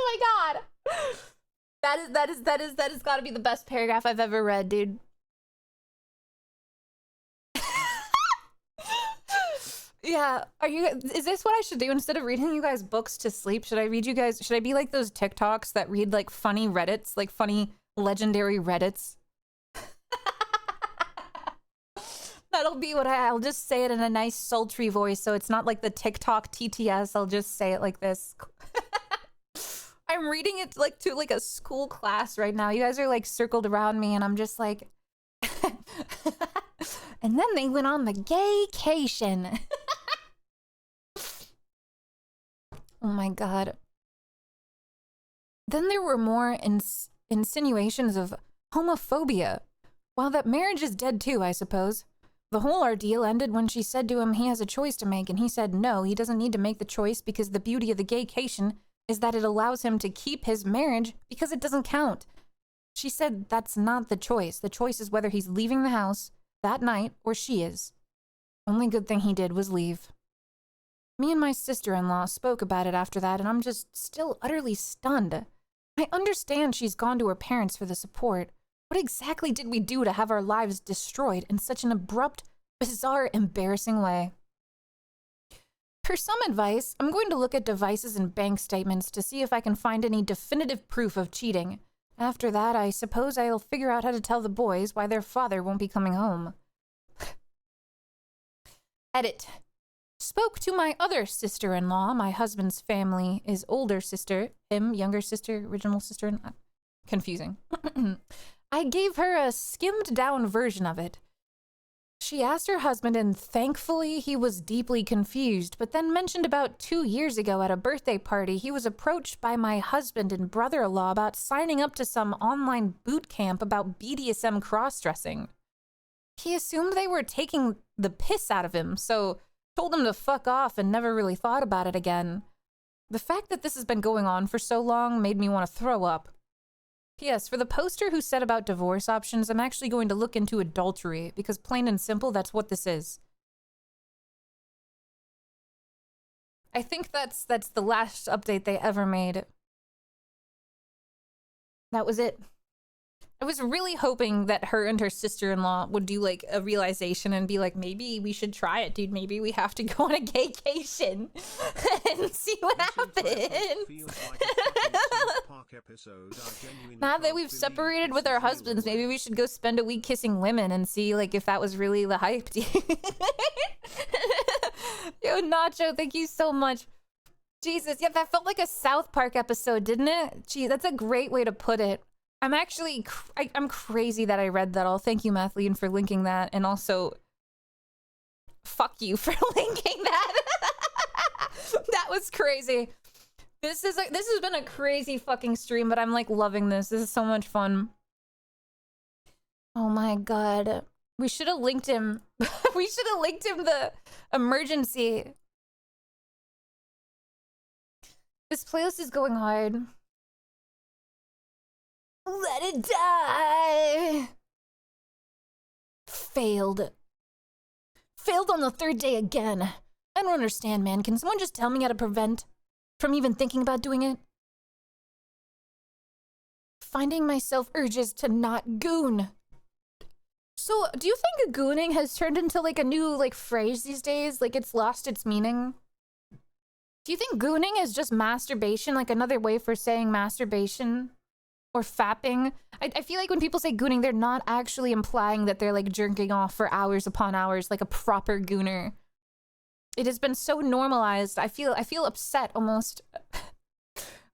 my god, that has got to be the best paragraph I've ever read, dude. Yeah, is this what I should do instead of reading you guys books to sleep? Should I be like those TikToks that read like funny Reddits, like funny legendary Reddits? That'll be what I'll just say it in a nice sultry voice, so it's not like the TikTok TTS. I'll just say it like this. I'm reading it like to like a school class right now. You guys are like circled around me and I'm just like and then they went on the gaycation. Oh my god. Then there were more insinuations of homophobia, Well, that marriage is dead too, I suppose. The whole ordeal ended when she said to him he has a choice to make, and he said no, he doesn't need to make the choice because the beauty of the gaycation is that it allows him to keep his marriage because it doesn't count. She said that's not the choice. The choice is whether he's leaving the house that night or she is. Only good thing he did was leave. Me and my sister-in-law spoke about it after that, and I'm just still utterly stunned. I understand she's gone to her parents for the support. What exactly did we do to have our lives destroyed in such an abrupt, bizarre, embarrassing way? For some advice, I'm going to look at devices and bank statements to see if I can find any definitive proof of cheating. After that, I suppose I'll figure out how to tell the boys why their father won't be coming home. Edit. Spoke to my other sister-in-law. My husband's family is older sister. Him, younger sister, original sister. Confusing. I gave her a skimmed-down version of it. She asked her husband, and thankfully he was deeply confused, but then mentioned about 2 years ago at a birthday party he was approached by my husband and brother-in-law about signing up to some online boot camp about BDSM cross-dressing. He assumed they were taking the piss out of him, so told him to fuck off and never really thought about it again. The fact that this has been going on for so long made me want to throw up. P.S. For the poster who said about divorce options, I'm actually going to look into adultery, because plain and simple, that's what this is. I think that's the last update they ever made. That was it. I was really hoping that her and her sister-in-law would do like a realization and be like, maybe we should try it, dude. Maybe we have to go on a gaycation and see what happens. Now that we've separated with our husbands, maybe we should go spend a week kissing women and see like if that was really the hype. Yo, Nacho, thank you so much. Jesus, yeah, that felt like a South Park episode, didn't it? Gee, that's a great way to put it. I'm actually, I'm crazy that I read that all. Thank you, Mathleen, for linking that. And also, fuck you for linking that. That was crazy. This has been a crazy fucking stream, but I'm like loving this. This is so much fun. Oh my God. We should have linked him. We should have linked him the emergency. This playlist is going hard. Let it die. Failed. Failed on the third day again. I don't understand, man. Can someone just tell me how to prevent from even thinking about doing it? Finding myself urges to not goon. So, do you think gooning has turned into like a new like phrase these days? Like it's lost its meaning? Do you think gooning is just masturbation, like another way for saying masturbation? Or fapping? I feel like when people say gooning, they're not actually implying that they're like jerking off for hours upon hours like a proper gooner. It has been so normalized. I feel upset almost.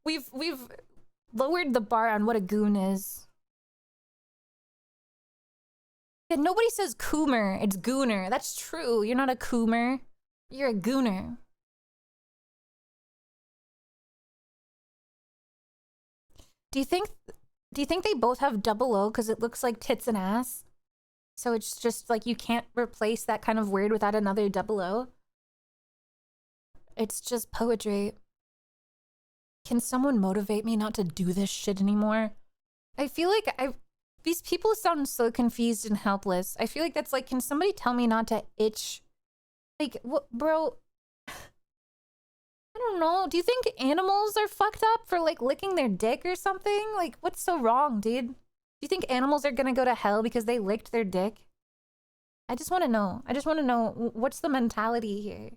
We've lowered the bar on what a goon is. Yeah, nobody says coomer, it's gooner. That's true. You're not a coomer. You're a gooner. Do you think they both have double O because it looks like tits and ass? So it's just like you can't replace that kind of word without another double O? It's just poetry. Can someone motivate me not to do this shit anymore? I feel like these people sound so confused and helpless. I feel like that's like, can somebody tell me not to itch? Like, what, bro? I don't know. Do you think animals are fucked up for like licking their dick or something? Like, what's so wrong, dude? Do you think animals are gonna go to hell because they licked their dick? I just want to know. I just want to know what's the mentality here.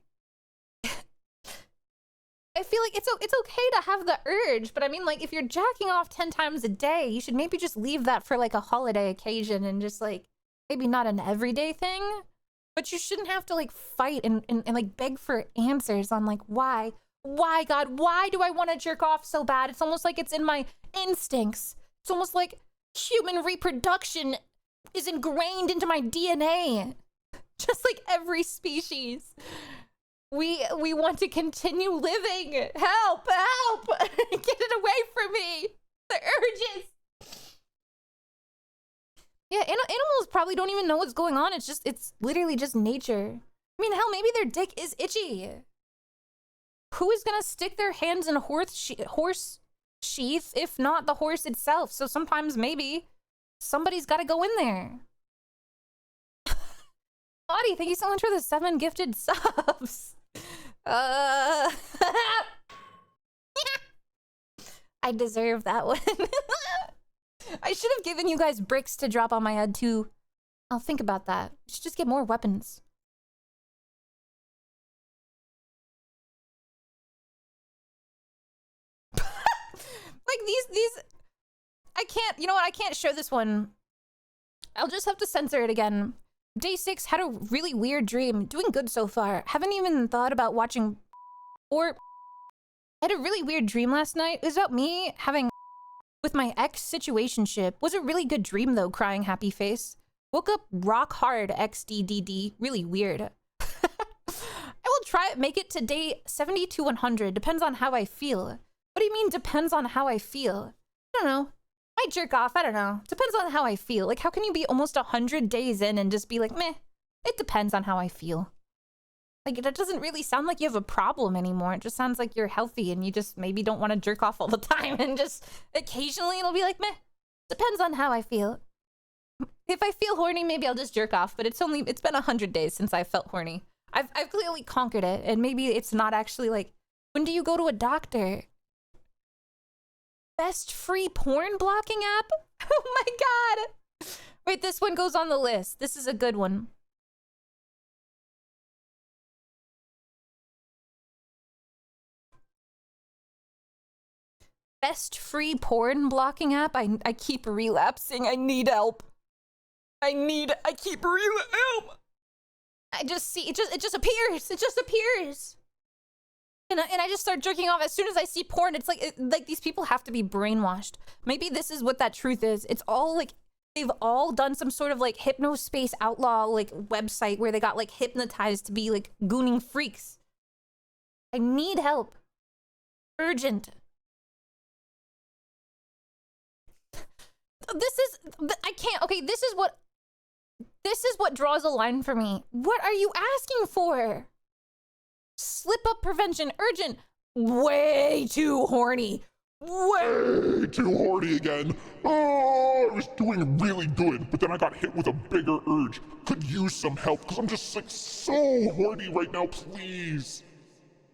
I feel like it's okay to have the urge, but I mean, like, if you're jacking off 10 times a day, you should maybe just leave that for like a holiday occasion and just like maybe not an everyday thing. But you shouldn't have to like fight and like beg for answers on like why. Why, God? Why do I want to jerk off so bad? It's almost like it's in my instincts. It's almost like human reproduction is ingrained into my DNA. Just like every species. We want to continue living. Help! Help! Get it away from me! The urges! Yeah, animals probably don't even know what's going on. It's literally just nature. I mean, hell, maybe their dick is itchy. Who is gonna stick their hands in a horse sheath if not the horse itself? So sometimes maybe somebody's gotta go in there. Audie, thank you so much for the 7 gifted subs. I deserve that one. I should have given you guys bricks to drop on my head too. I'll think about that. We should just get more weapons. Like these I can't, you know what? I can't show this one. I'll just have to censor it again. Day 6, had a really weird dream. Doing good so far. Haven't even thought about watching or I had a really weird dream last night. It was about me having with my ex situationship. Was a really good dream though, crying happy face. Woke up rock hard XDDD. Really weird. I will try make it to day 70 to 100. Depends on how I feel. What do you mean depends on how I feel? I don't know. Might jerk off. I don't know. Depends on how I feel. Like, how can you be almost 100 days in and just be like, meh, it depends on how I feel. Like, that doesn't really sound like you have a problem anymore. It just sounds like you're healthy and you just maybe don't want to jerk off all the time and just occasionally it'll be like, meh, depends on how I feel. If I feel horny, maybe I'll just jerk off, but it's been 100 days since I felt horny. I've clearly conquered it, and maybe it's not actually like, when do you go to a doctor? Best free porn blocking app? Oh my god! Wait, this one goes on the list. This is a good one. Best free porn blocking app? I keep relapsing. I need help. I keep relapsing. I just see, it just appears. It just appears. And I just start jerking off as soon as I see porn. It's like, like these people have to be brainwashed. Maybe this is what that truth is. It's all like, they've all done some sort of like hypnospace outlaw like website where they got like hypnotized to be like gooning freaks. I need help. Urgent. I can't, okay, this is what draws a line for me. What are you asking for? Slip up prevention, urgent. Way too horny. Way too horny again. Oh, I was doing really good, but then I got hit with a bigger urge. Could use some help, because I'm just like so horny right now, please.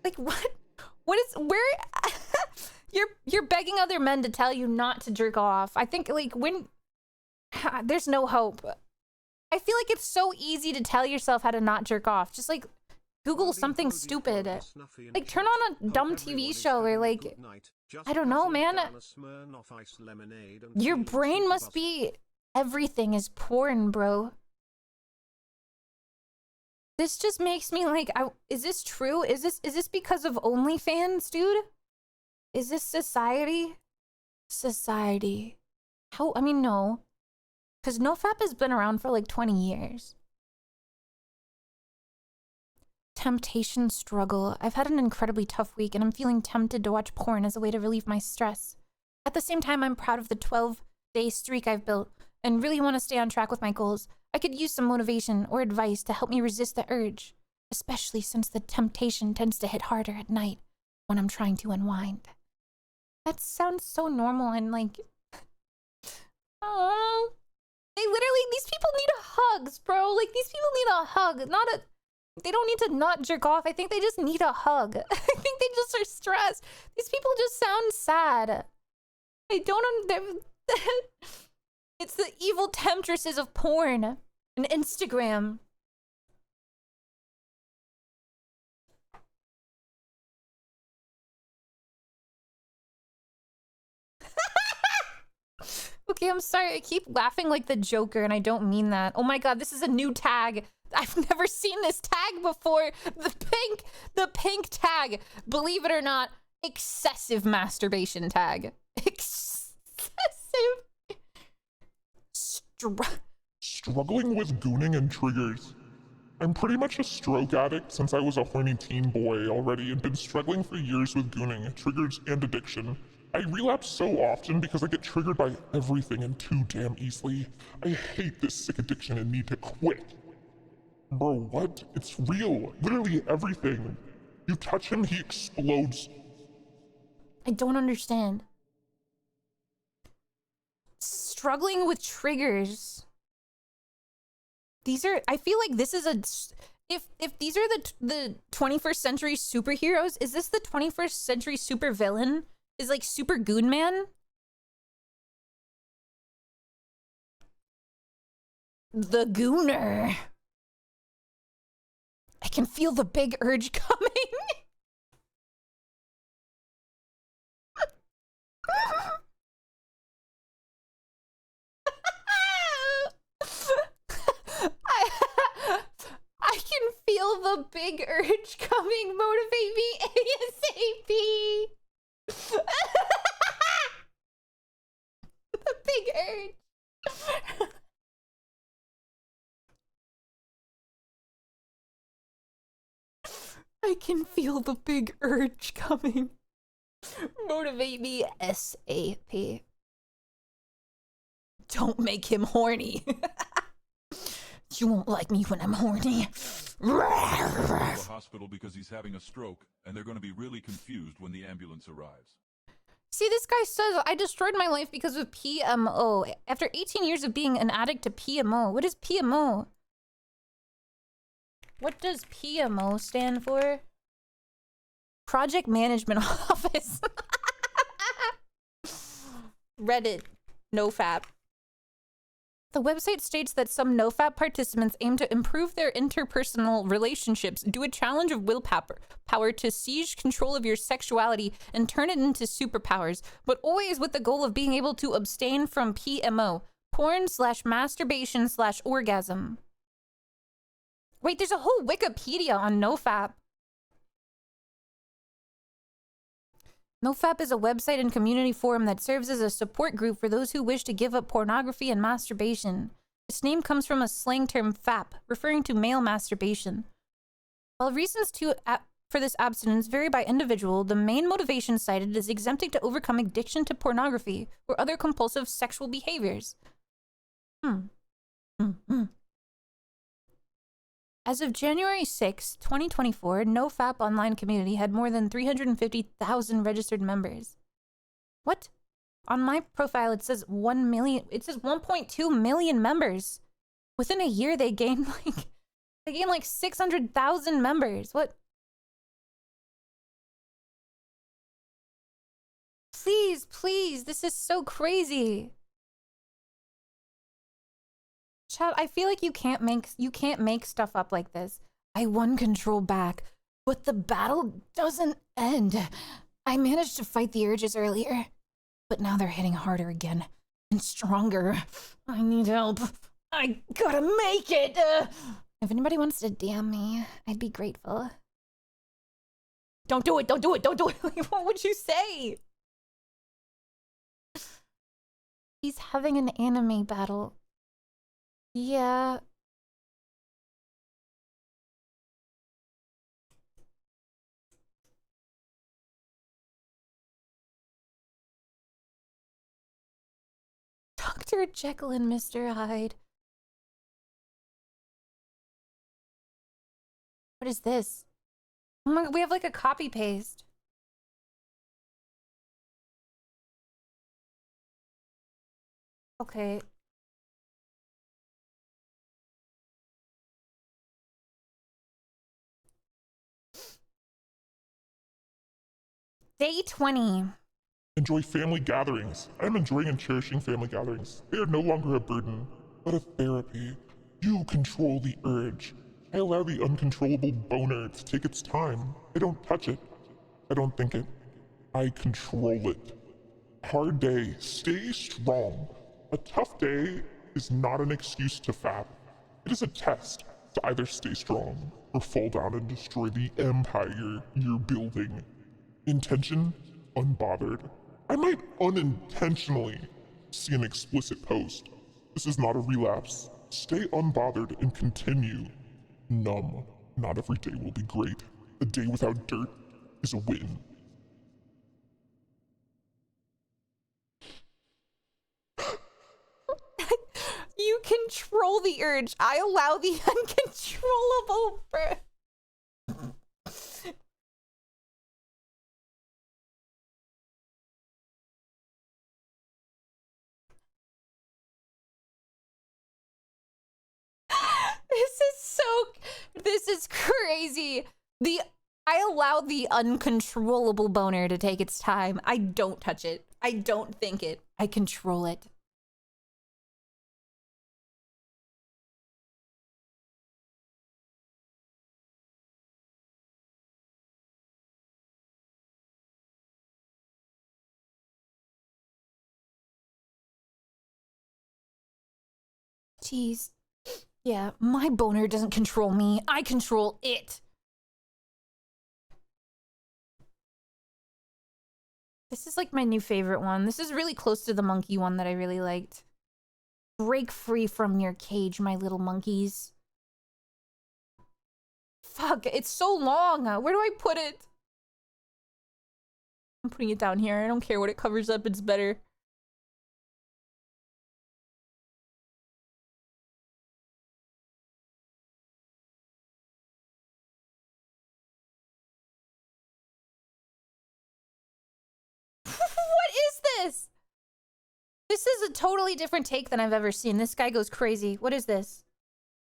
Like what? What is, where? You're begging other men to tell you not to jerk off. I think like when, there's no hope. I feel like it's so easy to tell yourself how to not jerk off. Just like Google something stupid. Like turn on a dumb TV show or like, I don't know, man. Your brain must be, everything is porn, bro. This just makes me like, is this true? Is this because of OnlyFans, dude? Is this society? Society. How, I mean, no. Because NoFap has been around for like 20 years. Temptation struggle. I've had an incredibly tough week and I'm feeling tempted to watch porn as a way to relieve my stress. At the same time, I'm proud of the 12-day streak I've built and really want to stay on track with my goals. I could use some motivation or advice to help me resist the urge, especially since the temptation tends to hit harder at night when I'm trying to unwind. That sounds so normal and like, oh, these people need hugs, bro. Like these people need a hug, not a, they don't need to not jerk off. I think they just need a hug. I think they just are stressed. These people just sound sad. I don't understand. It's the evil temptresses of porn and Instagram. Okay, I'm sorry. I keep laughing like the Joker and I don't mean that. Oh my god, this is a new tag. I've never seen this tag before. The pink tag. Believe it or not, excessive masturbation tag. Excessive. Struggling with gooning and triggers. I'm pretty much a stroke addict since I was a horny teen boy already and been struggling for years with gooning, triggers, and addiction. I relapse so often because I get triggered by everything and too damn easily. I hate this sick addiction and need to quit. Bro, what? It's real. Literally everything. You touch him, he explodes. I don't understand. Struggling with triggers. These are, I feel like this is a, if these are the 21st century superheroes, is this the 21st century super villain? Is like Super Goon Man? The Gooner. I can feel the big urge coming. I can feel the big urge coming. Motivate me ASAP. The big urge. I can feel the big urge coming. Motivate me ASAP. Don't make him horny. You won't like me when I'm horny. To the hospital because he's having a stroke, and they're going to be really confused when the ambulance arrives. See, this guy says, I destroyed my life because of PMO. After 18 years of being an addict to PMO. What is PMO? What does PMO stand for? Project Management Office. Reddit. NoFap. The website states that some NoFap participants aim to improve their interpersonal relationships, do a challenge of willpower to seize control of your sexuality and turn it into superpowers, but always with the goal of being able to abstain from PMO, porn/masturbation/orgasm. Wait, there's a whole Wikipedia on NoFap. NoFap is a website and community forum that serves as a support group for those who wish to give up pornography and masturbation. Its name comes from a slang term FAP, referring to male masturbation. While reasons for this abstinence vary by individual, the main motivation cited is exempting to overcome addiction to pornography or other compulsive sexual behaviors. As of January 6, 2024, NoFap online community had more than 350,000 registered members. What? On my profile, it says 1 million. It says 1.2 million members. Within a year, they gained like 600,000 members. What? Please, please, this is so crazy. Chat, I feel like you can't make stuff up like this. I won control back, but the battle doesn't end. I managed to fight the urges earlier, but now they're hitting harder again and stronger. I need help. I gotta make it. If anybody wants to DM me, I'd be grateful. Don't do it. Don't do it. Don't do it. What would you say? He's having an anime battle. Yeah. Dr. Jekyll and Mr. Hyde. What is this? Oh my God, we have like a copy paste. Okay. Day 20. Enjoy family gatherings. I am enjoying and cherishing family gatherings. They are no longer a burden, but a therapy. You control the urge. I allow the uncontrollable boner to take its time. I don't touch it. I don't think it. I control it. Hard day. Stay strong. A tough day is not an excuse to fap. It is a test to either stay strong or fall down and destroy the empire you're building. Intention, unbothered. I might unintentionally see an explicit post. This is not a relapse. Stay unbothered and continue. Numb. Not every day will be great. A day without dirt is a win. control the urge. I allow the uncontrollable birth. This is crazy. I allow the uncontrollable boner to take its time. I don't touch it. I don't think it. I control it. Jeez. Yeah, my boner doesn't control me. I control it. This is like my new favorite one. This is really close to the monkey one that I really liked. Break free from your cage, my little monkeys. Fuck, it's so long. Where do I put it? I'm putting it down here. I don't care what it covers up. It's better. What is this? This is a totally different take than I've ever seen. This guy goes crazy. What is this?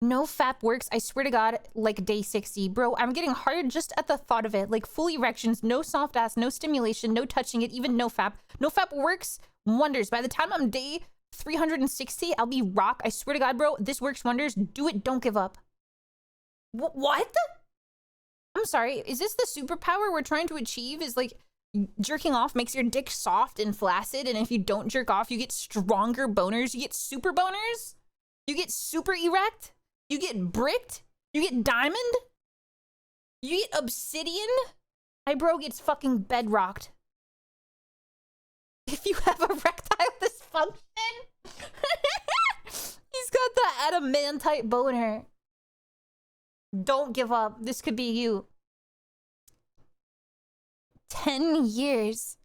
No FAP works. I swear to God, like day 60. Bro, I'm getting hard just at the thought of it. Like full erections, no soft ass, no stimulation, no touching it, even no FAP. No FAP works wonders. By the time I'm day 360, I'll be rock. I swear to God, bro, this works wonders. Do it. Don't give up. What? I'm sorry. Is this the superpower we're trying to achieve? Is like jerking off makes your dick soft and flaccid, and if you don't jerk off, you get stronger boners. You get super boners? You get super erect? You get bricked? You get diamond? You get obsidian? My bro gets fucking bedrocked. If you have erectile dysfunction, he's got the adamantite boner. Don't give up. This could be you. 10 years.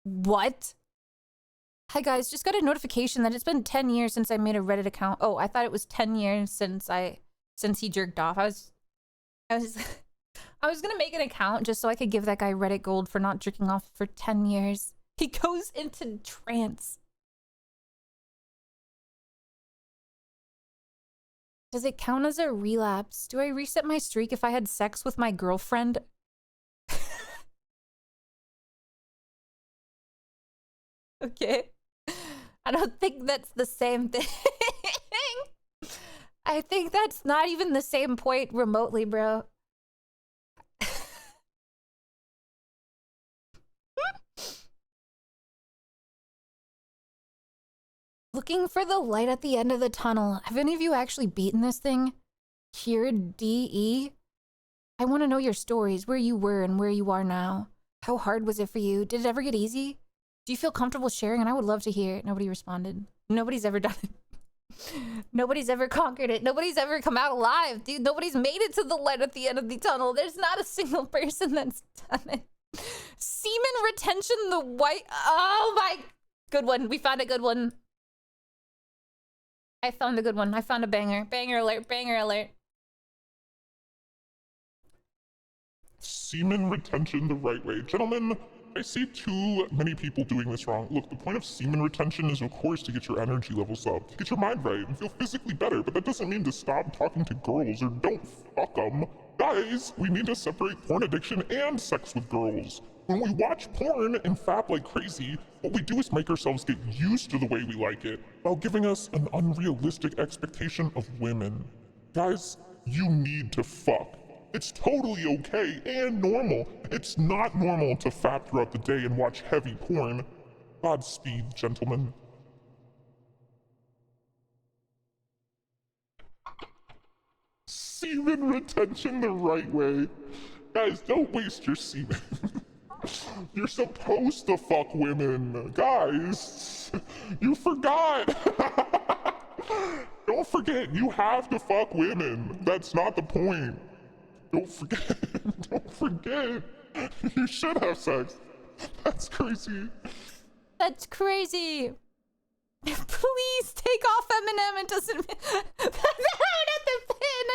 What? Hi guys, just got a notification that it's been 10 years since I made a Reddit account. Oh, I thought it was 10 years since he jerked off. I was gonna make an account just so I could give that guy Reddit gold for not jerking off for 10 years. He goes into trance. Does it count as a relapse? Do I reset my streak if I had sex with my girlfriend? Okay. I don't think that's the same thing. I think that's not even the same point remotely, bro. Looking for the light at the end of the tunnel. Have any of you actually beaten this thing? Here, DE? I want to know your stories, where you were and where you are now. How hard was it for you? Did it ever get easy? Do you feel comfortable sharing? And I would love to hear it. Nobody responded. Nobody's ever done it. Nobody's ever conquered it. Nobody's ever come out alive, dude. Nobody's made it to the light at the end of the tunnel. There's not a single person that's done it. Semen retention, the white... Oh my... Good one. We found a good one. I found a good one. I found a banger. Banger alert. Banger alert. Semen retention the right way. Gentlemen, I see too many people doing this wrong. Look, the point of semen retention is, of course, to get your energy levels up, to get your mind right, and feel physically better, but that doesn't mean to stop talking to girls or don't fuck them. Guys, we need to separate porn addiction and sex with girls. When we watch porn and fap like crazy, what we do is make ourselves get used to the way we like it, while giving us an unrealistic expectation of women. Guys, you need to fuck. It's totally okay and normal. It's not normal to fap throughout the day and watch heavy porn. Godspeed, gentlemen. Semen retention the right way. Guys, don't waste your semen. You're supposed to fuck women. Guys, you forgot. Don't forget, you have to fuck women. That's not the point. Don't forget. Don't forget. You should have sex. That's crazy. That's crazy. Please take off Eminem. It doesn't. Not the pin.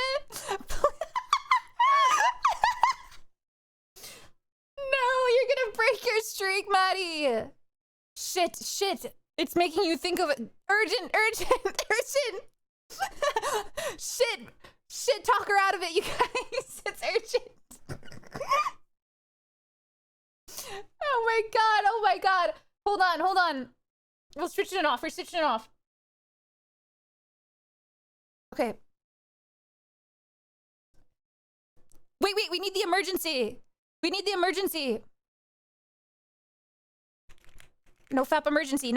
No, you're gonna break your streak, Maddie. Shit. It's making you think of urgent. Shit, talk her out of it, you guys. It's urgent. Oh my god. Hold on. We're switching it off. Okay. Wait, we need the emergency. No FAP emergency.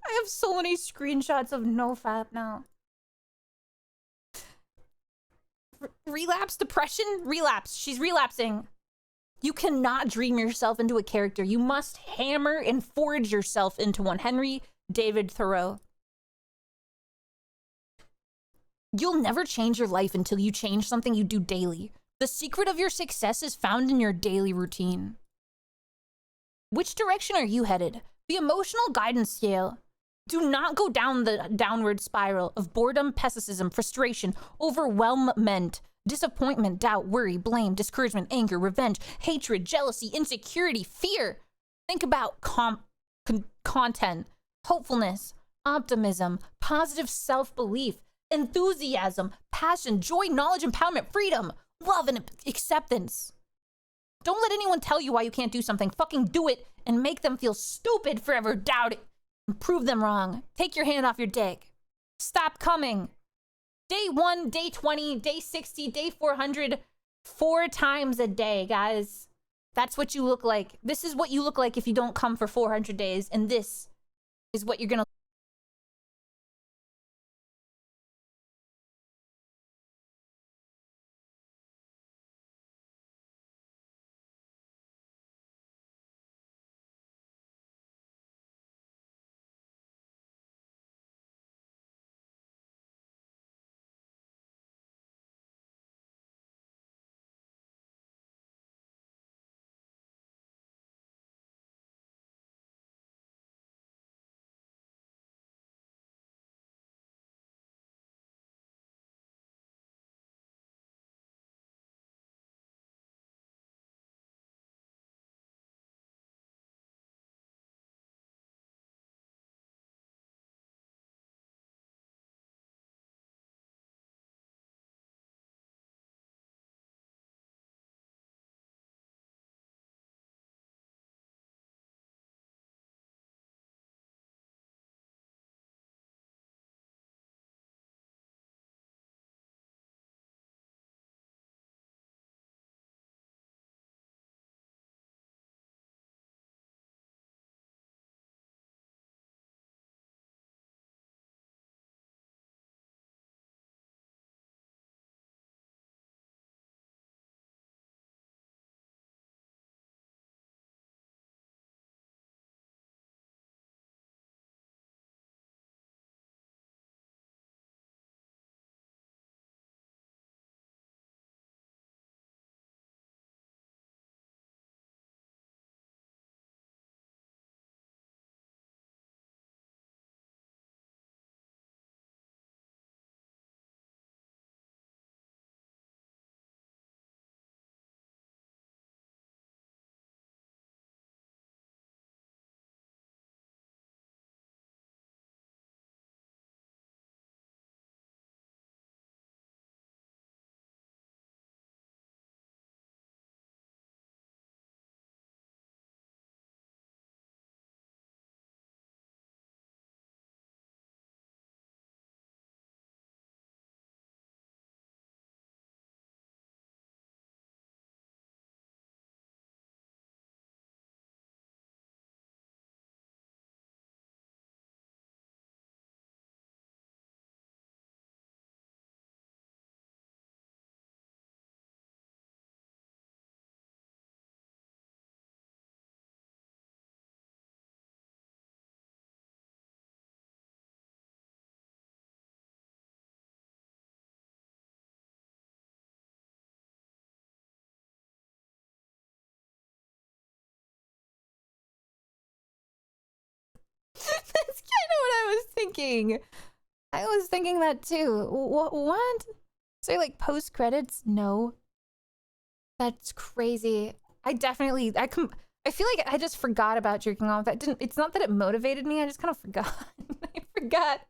I have so many screenshots of no FAP now. Relapse depression? Relapse. She's relapsing. You cannot dream yourself into a character. You must hammer and forge yourself into one. Henry David Thoreau. You'll never change your life until you change something you do daily. The secret of your success is found in your daily routine. Which direction are you headed? The emotional guidance scale. Do not go down the downward spiral of boredom, pessimism, frustration, overwhelmment, disappointment, doubt, worry, blame, discouragement, anger, revenge, hatred, jealousy, insecurity, fear. Think about content, hopefulness, optimism, positive self-belief, enthusiasm, passion, joy, knowledge, empowerment, freedom, love, and acceptance. Don't let anyone tell you why you can't do something. Fucking do it and make them feel stupid forever doubting. And prove them wrong. Take your hand off your dick. Stop coming. Day 1, day 20, day 60, day 400. 4 times a day, guys. That's what you look like. This is what you look like if you don't come for 400 days. And this is what you're gonna That's kind of what I was thinking. I was thinking that too. What? So like post credits? No. That's crazy. I feel like I just forgot about jerking off. It's not that it motivated me, I just kind of forgot. I forgot.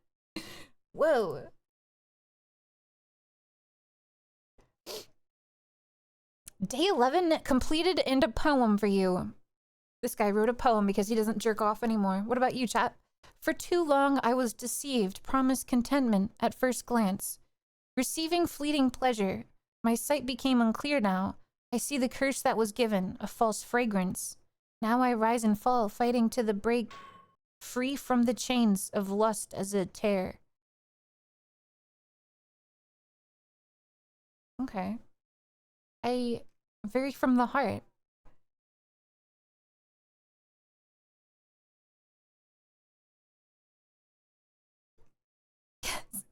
Whoa. Day 11 completed and a poem for you. This guy wrote a poem because he doesn't jerk off anymore. What about you, chat? For too long I was deceived, promised contentment at first glance. Receiving fleeting pleasure, my sight became unclear now. I see the curse that was given, a false fragrance. Now I rise and fall, fighting to the break, free from the chains of lust as a tear. Okay. Very from the heart. Yes.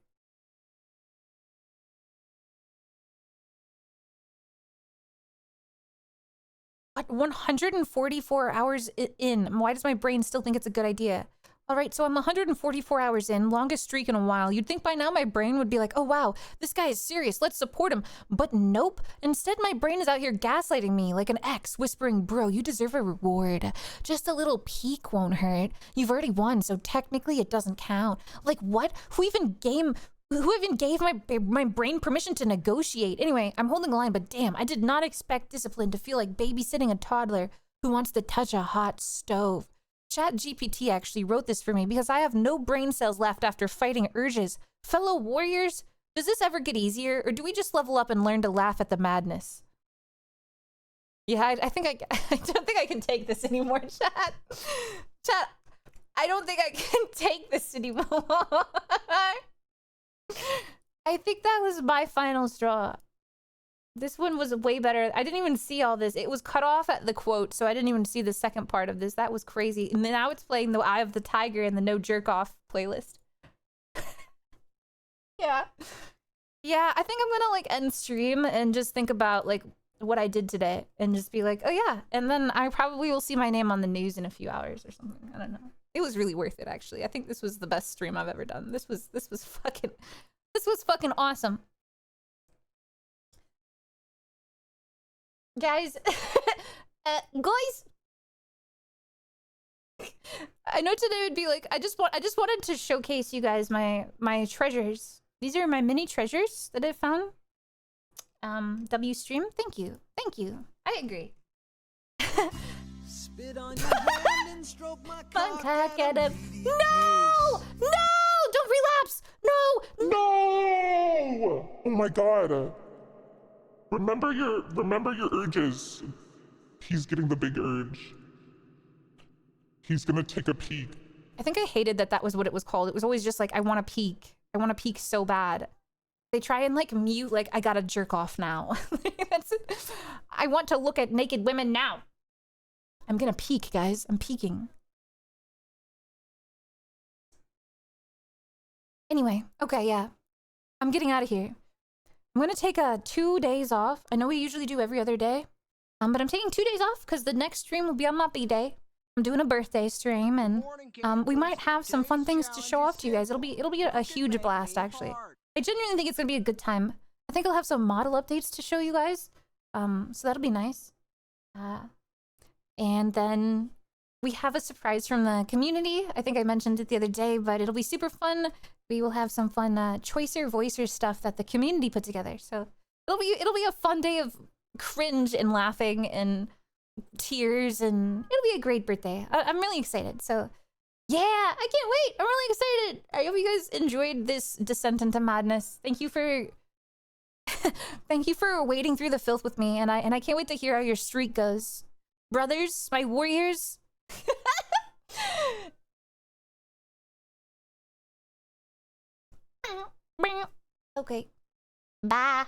What? 144 hours in. Why does my brain still think it's a good idea? All right, so I'm 144 hours in, longest streak in a while. You'd think by now my brain would be like, oh wow, this guy is serious, let's support him. But nope. Instead, my brain is out here gaslighting me like an ex, whispering, bro, you deserve a reward. Just a little peek won't hurt. You've already won, so technically it doesn't count. Like what? Who even gave my brain permission to negotiate? Anyway, I'm holding the line, but damn, I did not expect discipline to feel like babysitting a toddler who wants to touch a hot stove. ChatGPT actually wrote this for me because I have no brain cells left after fighting urges. Fellow warriors, does this ever get easier, or do we just level up and learn to laugh at the madness? Yeah, I don't think I can take this anymore, chat. Chat, I don't think I can take this anymore. I think that was my final straw. This one was way better. I didn't even see all this. It was cut off at the quote, so I didn't even see the second part of this. That was crazy. And then now it's playing the Eye of the Tiger and the No Jerk Off playlist. Yeah. Yeah, I think I'm gonna like end stream and just think about like what I did today and just be like, oh yeah. And then I probably will see my name on the news in a few hours or something. I don't know. It was really worth it, actually. I think this was the best stream I've ever done. This was fucking awesome. Guys, guys, I know today would be like, I just wanted to showcase you guys my treasures. These are my mini treasures that I found. W stream, thank you. I agree. Spit on your hand and stroke my cock at him. No! Don't relapse! No! Oh my god. Remember your urges. He's getting the big urge. He's gonna take a peek. I think I hated that was what it was called. It was always just like, I want to peek. I want to peek so bad. They try and like mute, like, I gotta jerk off now. I want to look at naked women now. I'm gonna peek, guys. I'm peeking. Anyway, okay, yeah. I'm getting out of here. I'm gonna take 2 days off. I know we usually do every other day, but I'm taking 2 days off because the next stream will be on my B-Day. I'm doing a birthday stream, and we might have some fun things to show off to you guys. It'll be a huge blast, actually. I genuinely think it's gonna be a good time. I think I'll have some model updates to show you guys, so that'll be nice. And then we have a surprise from the community. I think I mentioned it the other day, but it'll be super fun. We will have some fun choicer voicer stuff that the community put together. So it'll be a fun day of cringe and laughing and tears, and it'll be a great birthday. I'm really excited. So yeah, I can't wait. I'm really excited. I hope you guys enjoyed this descent into madness. Thank you for thank you for wading through the filth with me, and I can't wait to hear how your streak goes. Brothers, my warriors. Okay. Bye.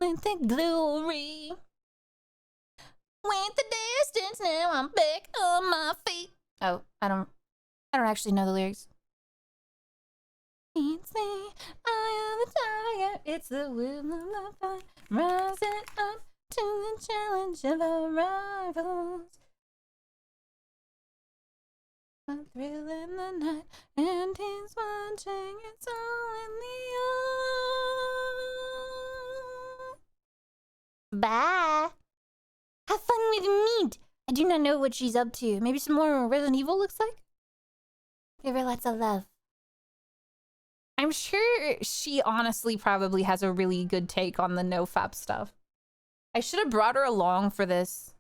With the glory. Went the distance, now I'm back on my feet. Oh, I don't actually know the lyrics. It's the eye of the tiger, it's the will of the fire, rising up to the challenge of our rivals. A thrill in the night, and he's watching. It's all in the eye. Bye. Have fun with meat. I do not know what she's up to. Maybe some more Resident Evil looks like? Give her lots of love. I'm sure she honestly probably has a really good take on the nofap stuff. I should have brought her along for this.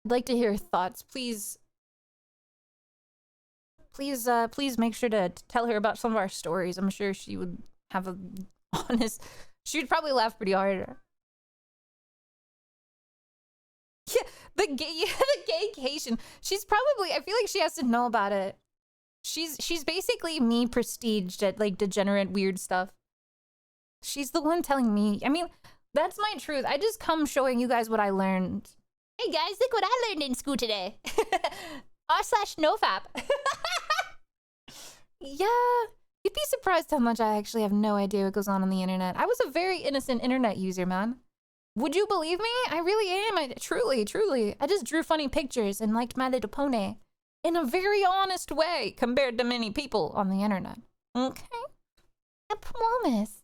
I'd like to hear her thoughts. Please make sure to tell her about some of our stories. I'm sure she would have a honest... She would probably laugh pretty hard. Yeah, the gaycation. She's probably... I feel like she has to know about it. She's basically me prestiged at, like, degenerate weird stuff. She's the one telling me. I mean, that's my truth. I just come showing you guys what I learned. Hey, guys, look what I learned in school today. r/nofap. Yeah, you'd be surprised how much I actually have no idea what goes on the internet. I was a very innocent internet user, man. Would you believe me? I really am. Truly. I just drew funny pictures and liked My Little Pony in a very honest way compared to many people on the internet. Okay? I promise.